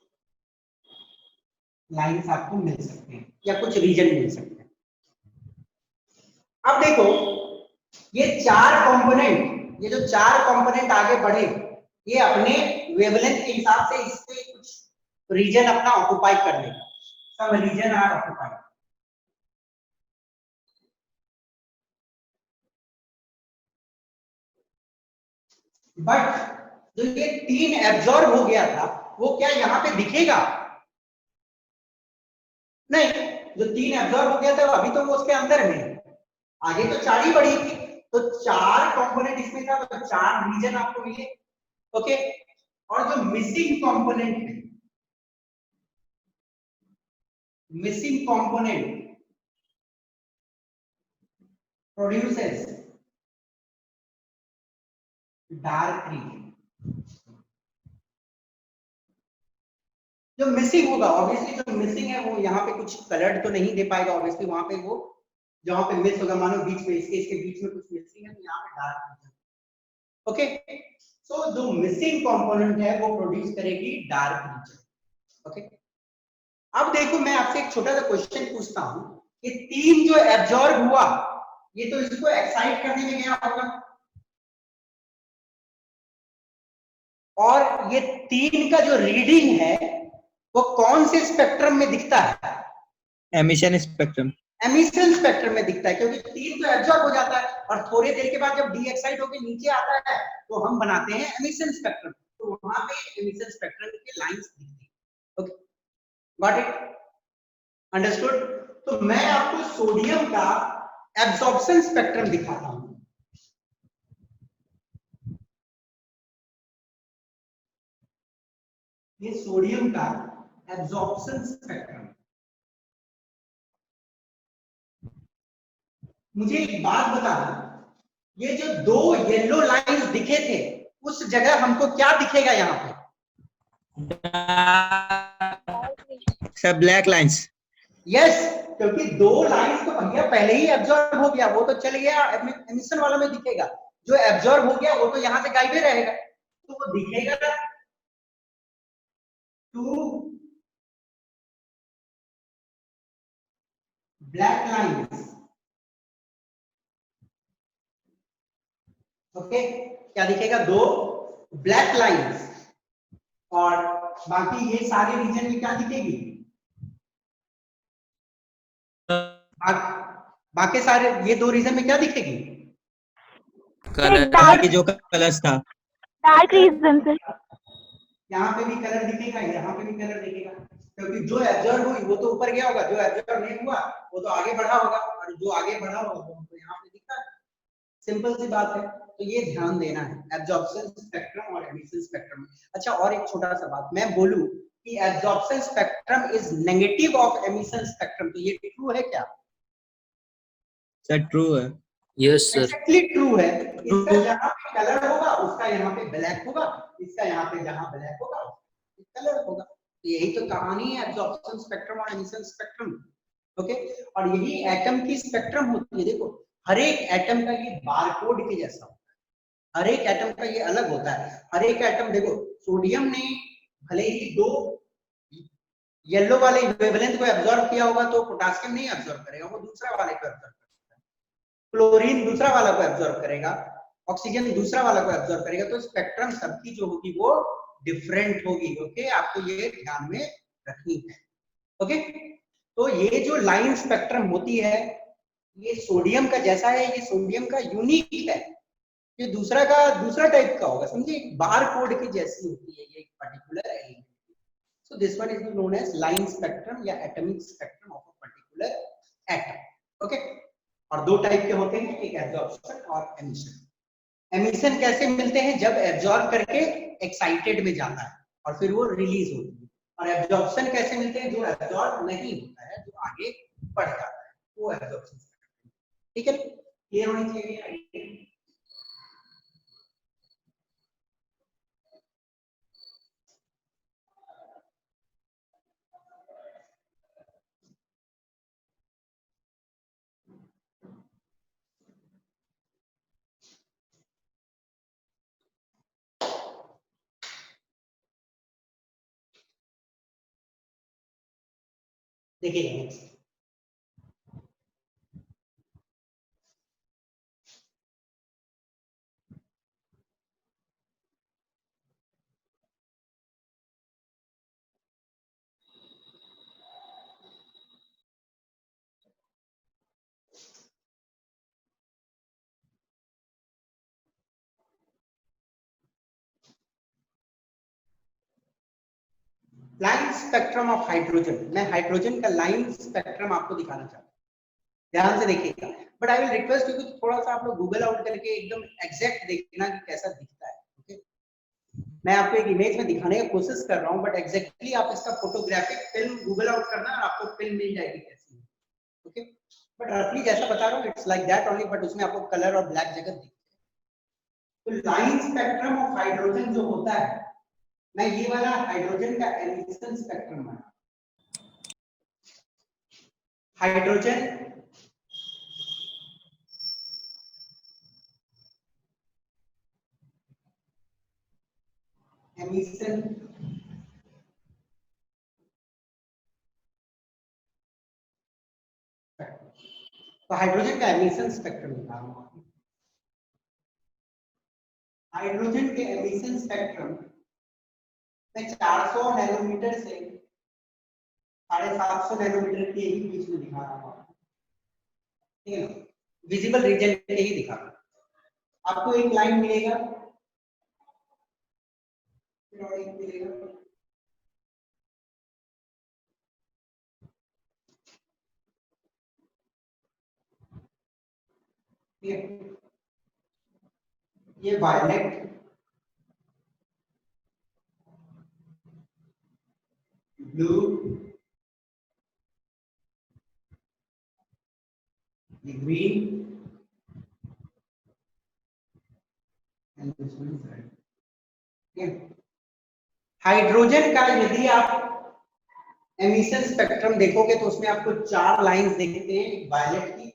लाइंस आपको मिल सकते हैं या कुछ रीजन मिल सकते हैं। अब देखो ये 4 कंपोनेंट, ये जो 4 कंपोनेंट आगे बढ़े, ये अपने वेवलेंथ के हिसाब से इससे कुछ रीजन अपना ऑक्युपाई कर लेगा। सब रीजन आर ऑक्युपाई। बट जो ये 3 एब्जॉर्ब हो गया था, वो क्या यहाँ पे दिखेगा? नहीं, जो 3 एब्जॉर्ब हो गया था अभी तो वो उसके अंदर में, आगे तो 4 ही बढ़ी थी, तो 4 कंपोनेंट इसमें था, तो 4 रीजन आपको मिले। ओके, और जो मिसिंग कंपोनेंट है, missing component produces dark region. जो मिसिंग होगा, ऑब्वियसली जो मिसिंग है वो यहाँ पे कुछ कलर्ड तो नहीं दे पाएगा, ऑब्वियसली वहां पे वो जहां पे मिस होगा, मानो बीच में इसके बीच में कुछ मिसिंग है, तो यहाँ पे डार्क रीजन। ओके, सो जो मिसिंग कंपोनेंट है वो प्रोड्यूस करेगी डार्क रीजन। ओके, अब देखो मैं आपसे एक छोटा सा क्वेश्चन पूछता हूं, ये 3 जो एब्जॉर्ब हुआ, ये तो इसको एक्साइट करने में गया होगा, और ये 3 का जो रीडिंग है वो कौन से स्पेक्ट्रम में दिखता है? Emission spectrum. एमिशन स्पेक्ट्रम में दिखता है, क्योंकि 3 तो एब्जॉर्ब हो जाता है और थोड़ी देर के बाद जब डी एक्साइट होकर नीचे आता है तो हम बनाते हैं एमिशन स्पेक्ट्रम, तो वहां पे एमिशन स्पेक्ट्रम की लाइंस दिखती है। Okay, got it, understood? तो मैं आपको सोडियम का एब्जॉर्प्शन स्पेक्ट्रम दिखाता हूं। ये सोडियम का एब्जॉर्प्शन स्पेक्ट्रम। मुझे एक बात बताना, ये जो 2 येलो लाइंस दिखे थे उस जगह हमको क्या दिखेगा यहाँ पे? सब ब्लैक लाइंस। यस, क्योंकि 2 लाइंस तो भैया पहले ही एब्जॉर्ब हो गया, वो तो चल गया एमिशन वाला में दिखेगा। जो एब्जॉर्ब हो गया वो तो यहाँ से गायब ही रहेगा, तो वो दिखेगा 2 ब्लैक लाइंस। ओके, क्या दिखेगा? 2 ब्लैक लाइंस, और बाकी ये सारे रीजन में क्या दिखेगी? बाकी सारे ये 2 रीजन में क्या दिखेगी? कलर बाकी जो कलर्स था। Dark region sir. यहाँ पे भी कलर दिखेगा, यहाँ पे भी कलर दिखेगा, क्योंकि जो एब्जॉर्ब हुई वो तो ऊपर गया होगा, जो एब्जॉर्ब नहीं हुआ वो तो आगे बढ़ा होगा, और जो आगे बढ़ा होगा वो तो यहाँ पे दिखता है। सिंपल सी बात है, तो ये ध्यान देना है एब्जॉर्प्शन स्पेक्ट्रम और एमिशन स्पेक्ट्रम। अच्छा, और एक छोटा सा बात मैं बोलूं कि absorption spectrum is negative of emission spectrum, तो ये ट्रू है क्या? सर ट्रू है। Yes sir. एक्जेक्टली ट्रू है। इसका जहां पे कलर होगा उसका यहाँ पे ब्लैक होगा, इसका यहाँ पे जहां ब्लैक होगा कलर होगा। तो यही तो कहानी है एब्जॉर्प्शन स्पेक्ट्रम और एमिशन स्पेक्ट्रम। ओके, और यही एटम की स्पेक्ट्रम होती है। देखो, हर एक एटम का ये बारकोड के जैसा होता है, हर एक एटम का ये अलग होता है। हर एक एटम, देखो सोडियम ने भले ही 2 येलो वाले वेवलेंथ को एब्जॉर्ब किया होगा तो पोटेशियम नहीं एब्जॉर्ब करेगा, वो दूसरा वाले को एब्जॉर्ब करेगा। क्लोरीन दूसरा वाला को एब्जॉर्ब करेगा, ऑक्सीजन दूसरा वाला को एब्जॉर्ब करेगा, तो स्पेक्ट्रम सबकी जो होगी वो डिफरेंट होगी। ओके, आपको ये ध्यान में रखनी है। ओके, तो ये जो लाइन स्पेक्ट्रम होती है ये सोडियम का जैसा है, ये सोडियम का यूनिक है, ये दूसरा का दूसरा टाइप का होगा, समझे? बार कोड की जैसी होती है ये particular element. So this one is known as line spectrum या atomic spectrum of a particular atom. Okay, और 2 टाइप के होते हैं, एक एब्जॉर्प्शन और एमिशन। एमिशन कैसे मिलते हैं? जब एब्जॉर्ब करके एक्साइटेड में जाता है और फिर वो रिलीज होती है। और एब्जॉर्प्शन कैसे मिलते हैं? जो एब्जॉर्ब नहीं होता है, जो आगे बढ़ जाता है, वो एब्जॉर्प्शन। ठीक है, क्लियर होनी चाहिए। देखिए next, line spectrum of hydrogen. मैं हाइड्रोजन का लाइन स्पेक्ट्रम आपको दिखाना चाहता हूँ, ध्यान से देखिएगा। But I will request you कि थोड़ा सा आप लोग गूगल आउट करके एकदम एग्जैक्ट देखना कि कैसा दिखता है। ओके, मैं आपको एक इमेज में दिखाने की कोशिश कर रहा हूँ, बट एग्जैक्टली आप इसका फोटोग्राफिक फिल्म गूगल आउट करना और आपको फिल्म मिल जाएगी कैसी। ओके, बट रफली जैसा बता रहा हूँ it's like that only, but उसमें आपको कलर और ब्लैक जगह दिखते हैं। तो लाइन स्पेक्ट्रम ऑफ हाइड्रोजन जो होता है, मैं ये वाला हाइड्रोजन का एमिशन स्पेक्ट्रम बना, हाइड्रोजन एमिशन तो हाइड्रोजन का एमिशन स्पेक्ट्रम बता रहा हूं। हाइड्रोजन के एमिशन स्पेक्ट्रम मैं 400 नैनोमीटर से 750 नैनोमीटर के ही बीच में दिखा रहा हूँ आपको, ठीक है ना, विजिबल रीजन के ही दिखा रहा हूँ। आपको एक लाइन मिलेगा, फिर और एक मिलेगा, ठीक है, ये वायलेट, ब्लू, ये green and this one is red, ठीक है। हाइड्रोजन का यदि आप एमिशन स्पेक्ट्रम देखोगे तो उसमें आपको 4 लाइंस देखते हैं, एक वायलेट की,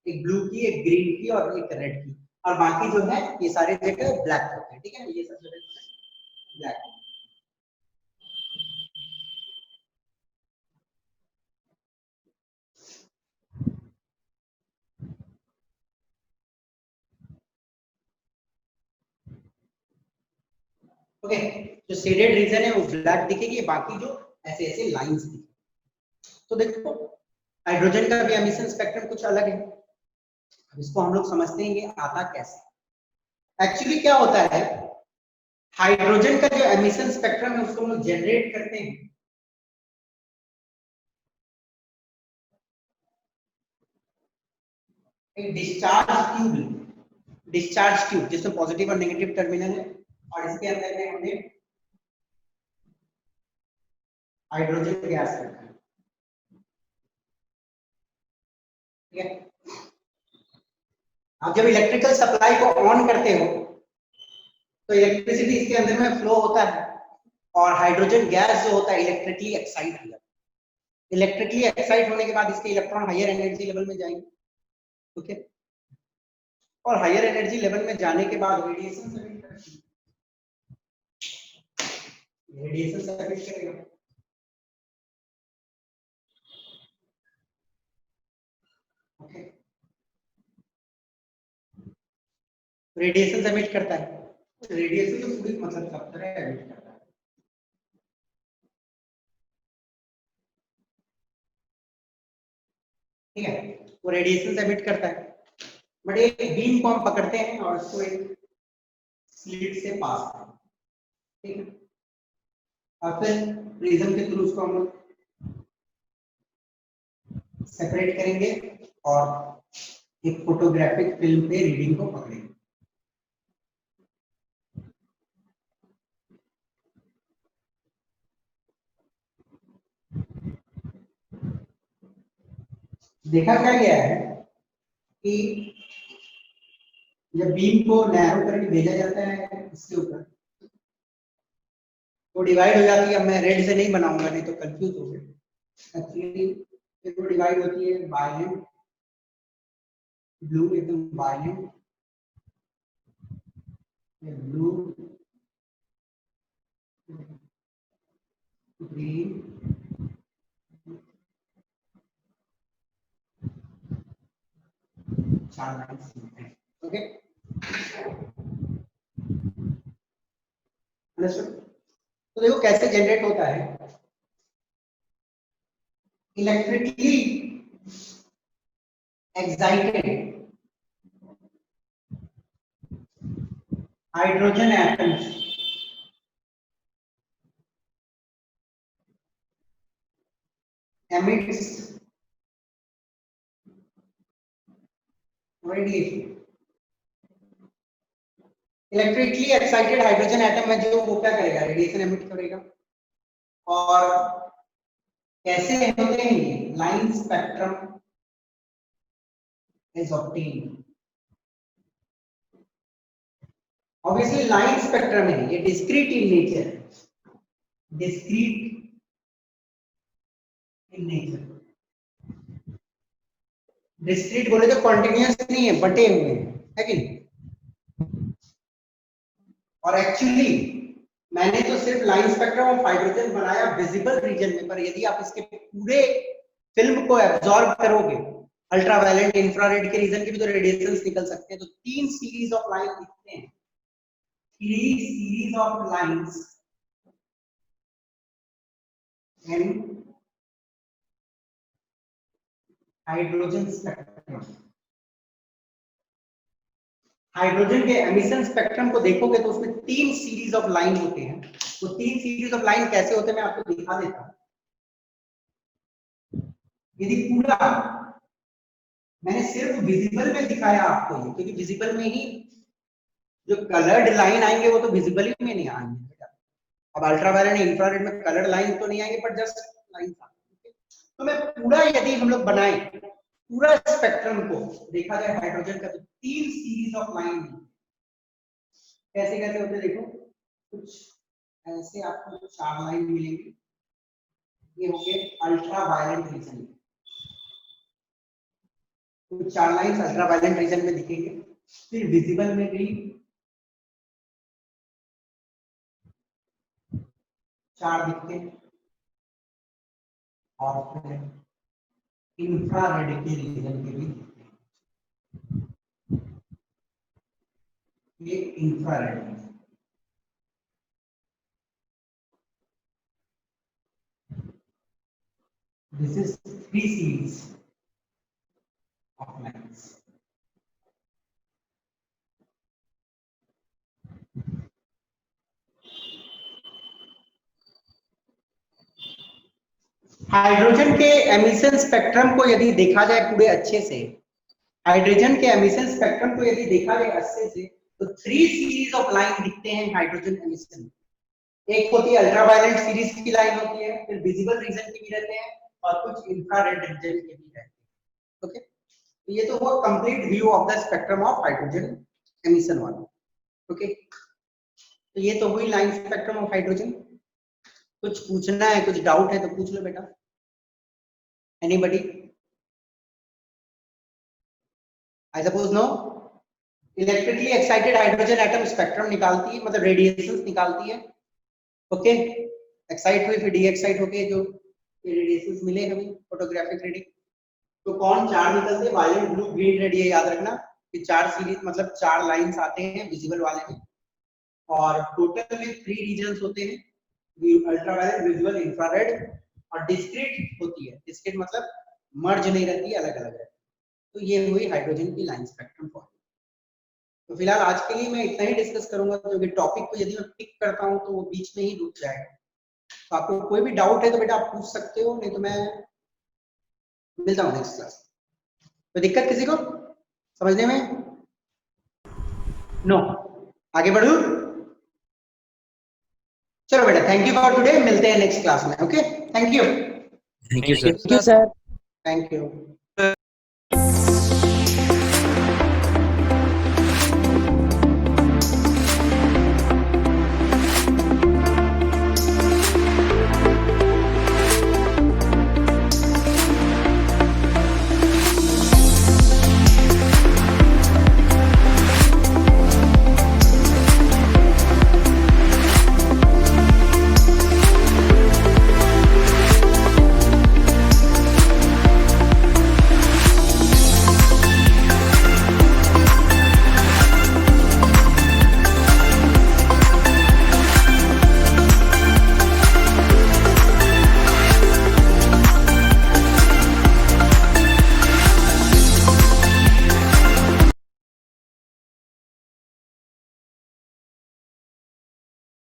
एक ब्लू की, एक ग्रीन की और एक रेड की, और बाकी जो है ये सारे जगह ब्लैक होते हैं, ठीक है, ये सब जगह ब्लैक। ओके, जो शेडेड रीजन है वो ब्लैक दिखेगी, बाकी जो ऐसे ऐसे लाइंस दिखेगी। तो देखो हाइड्रोजन का भी एमिशन स्पेक्ट्रम कुछ अलग है। अब इसको हम लोग समझते हैं ये आता कैसे। एक्चुअली क्या होता है, हाइड्रोजन का जो एमिशन स्पेक्ट्रम है उसको हम लोग जनरेट करते हैं एक डिस्चार्ज ट्यूब जिसमें पॉजिटिव और नेगेटिव टर्मिनल है, और इसके अंदर में हमने हाइड्रोजन गैस रखा है, ठीक है। आप जब इलेक्ट्रिकल सप्लाई को ऑन करते हो तो इलेक्ट्रिसिटी इसके अंदर में फ्लो होता है, और हाइड्रोजन गैस जो होता है इलेक्ट्रिकली एक्साइट हो जाता है। इलेक्ट्रिकली एक्साइट होने के बाद इसके इलेक्ट्रॉन हायर एनर्जी लेवल में जाएंगे, ओके, और हायर एनर्जी लेवल में जाने के बाद रेडिएशन सबमिट करेगा, ओके, रेडिएशन सबमिट करता है। रेडिएशन तो पूरी मतलब सब तरह एमिट करता है, ठीक है, वो रेडिएशन सबमिट करता है। बट एक बीम को हम पकड़ते हैं और उसको एक स्लिट से पास करते हैं, ठीक है, और फिर प्रिज्म के थ्रू उसको हम लोग सेपरेट करेंगे और एक फोटोग्राफिक फिल्म पे रीडिंग को पकड़ेंगे। देखा क्या गया है कि जब बीम को नैरो करके भेजा जाता है इसके ऊपर तो डिवाइड हो जाती है। अब मैं रेड से नहीं बनाऊंगा, नहीं तो कंफ्यूज हो गए। एक्चुअली ये तो डिवाइड होती है वायलेट, ब्लू एकदम वायलेट, ब्लू, ग्रीन, चार लाइन्स, ओके, अंडरस्टूड। तो देखो कैसे जनरेट होता है, electrically excited hydrogen atoms emits radiation। Electrically excited hydrogen atom है जो वो क्या करेगा, रेडिएशन एमिट करेगा। और कैसे होते हैं ये, line spectrum is obtained. Obviously line spectrum है, ये discrete in nature, discrete in nature. Discrete बोले तो कॉन्टिन्यूअस नहीं है, बटे हुए है कि नहीं। और एक्चुअली मैंने तो सिर्फ लाइन स्पेक्ट्रम ऑफ हाइड्रोजन बनाया विजिबल रीजन में, पर यदि आप इसके पूरे फिल्म को एब्जॉर्ब करोगे, अल्ट्रावायलेट इंफ्रारेड के रीजन के भी तो रेडिएशंस निकल सकते हैं। तो 3 सीरीज ऑफ लाइन दिखते हैं, 3 series of lines in hydrogen spectrum. Hydrogen के एमिशन स्पेक्ट्रम को देखोगे तो उसमें 3 सीरीज ऑफ लाइन होते हैं। वो 3 सीरीज ऑफ लाइन कैसे होते हैं मैं आपको दिखा देता हूं। यदि पूरा मैंने सिर्फ विजिबल में दिखाया आपको ये, क्योंकि विजिबल में ही जो कलर्ड लाइन आएंगे वो तो विजिबल ही में नहीं आएंगे बेटा। अब अल्ट्रावायलेट इंफ्रारेड में कलर्ड लाइन तो नहीं आएंगे, पर जस्ट लाइन आएंगे। तो मैं पूरा यदि हम लोग बनाए पूरा स्पेक्ट्रम को देखा जाए हाइड्रोजन का, तो 3 सीरीज ऑफ लाइन कैसे कैसे होते हैं देखो। कुछ ऐसे आपको 4 लाइन मिलेंगे, ये हो गए अल्ट्रावायलेट रीजन। कुछ 4 लाइन अल्ट्रावायलेट रीजन में दिखेंगे। फिर विजिबल में भी 4 दिखते हैं, और फिर इंफ्रारेड के रीजन के भी दिखते हैं। ये infrared this is 3 series of lines. Hydrogen के एमिशन स्पेक्ट्रम को यदि देखा जाए पूरे अच्छे से, हाइड्रोजन के एमिशन स्पेक्ट्रम को यदि देखा जाए अच्छे से, तो 3 सीरीज ऑफ लाइन दिखते हैं हाइड्रोजन एमिशन। एक होती है अल्ट्रावायलेट सीरीज की लाइन होती है, फिर विजिबल रीजन के भी रहते हैं, और कुछ इंफ्रारेड रीजन के भी रहते हैं। ओके, तो ये तो हुआ complete view of the spectrum of hydrogen emission वाला। ओके, तो ये तो हुई लाइन स्पेक्ट्रम ऑफ हाइड्रोजन। कुछ पूछना है, कुछ डाउट है तो पूछ लो बेटा। Anybody? I suppose no. Electrically excited hydrogen atom spectrum निकालती है, मतलब रेडिएशंस निकालती है। ओके, एक्साइट हुई फिर डी एक्साइट होके जो रेडिएशंस मिले हमें फोटोग्राफिक रीडिंग, तो कौन 4 निकलते हैं, वायलेट ब्लू ग्रीन रेड। ये याद रखना कि 4 सीरीज मतलब 4 लाइंस आते हैं विजिबल वाले में, और टोटल में 3 रीजन्स होते हैं, अल्ट्रावायलेट, विजुअल, इंफ्रारेड, और डिस्क्रीट होती है। डिस्क्रीट मतलब मर्ज नहीं रहती, अलग अलग रहती है। तो ये हुई हाइड्रोजन की लाइन स्पेक्ट्रम फॉर्म। तो फिलहाल आज के लिए मैं इतना ही डिस्कस करूंगा, क्योंकि टॉपिक को यदि मैं पिक करता हूं तो वो बीच में ही रुक जाएगा। तो आपको कोई भी डाउट है तो बेटा आप पूछ सकते हो, नहीं तो मैं मिलता हूँ नेक्स्ट क्लास। कोई दिक्कत किसी को समझने में? नो? आगे बढ़ू? चलो बेटा, थैंक यू फॉर टुडे, मिलते हैं नेक्स्ट क्लास में। Okay, thank you. Thank you, sir. Thank you, sir. Thank you.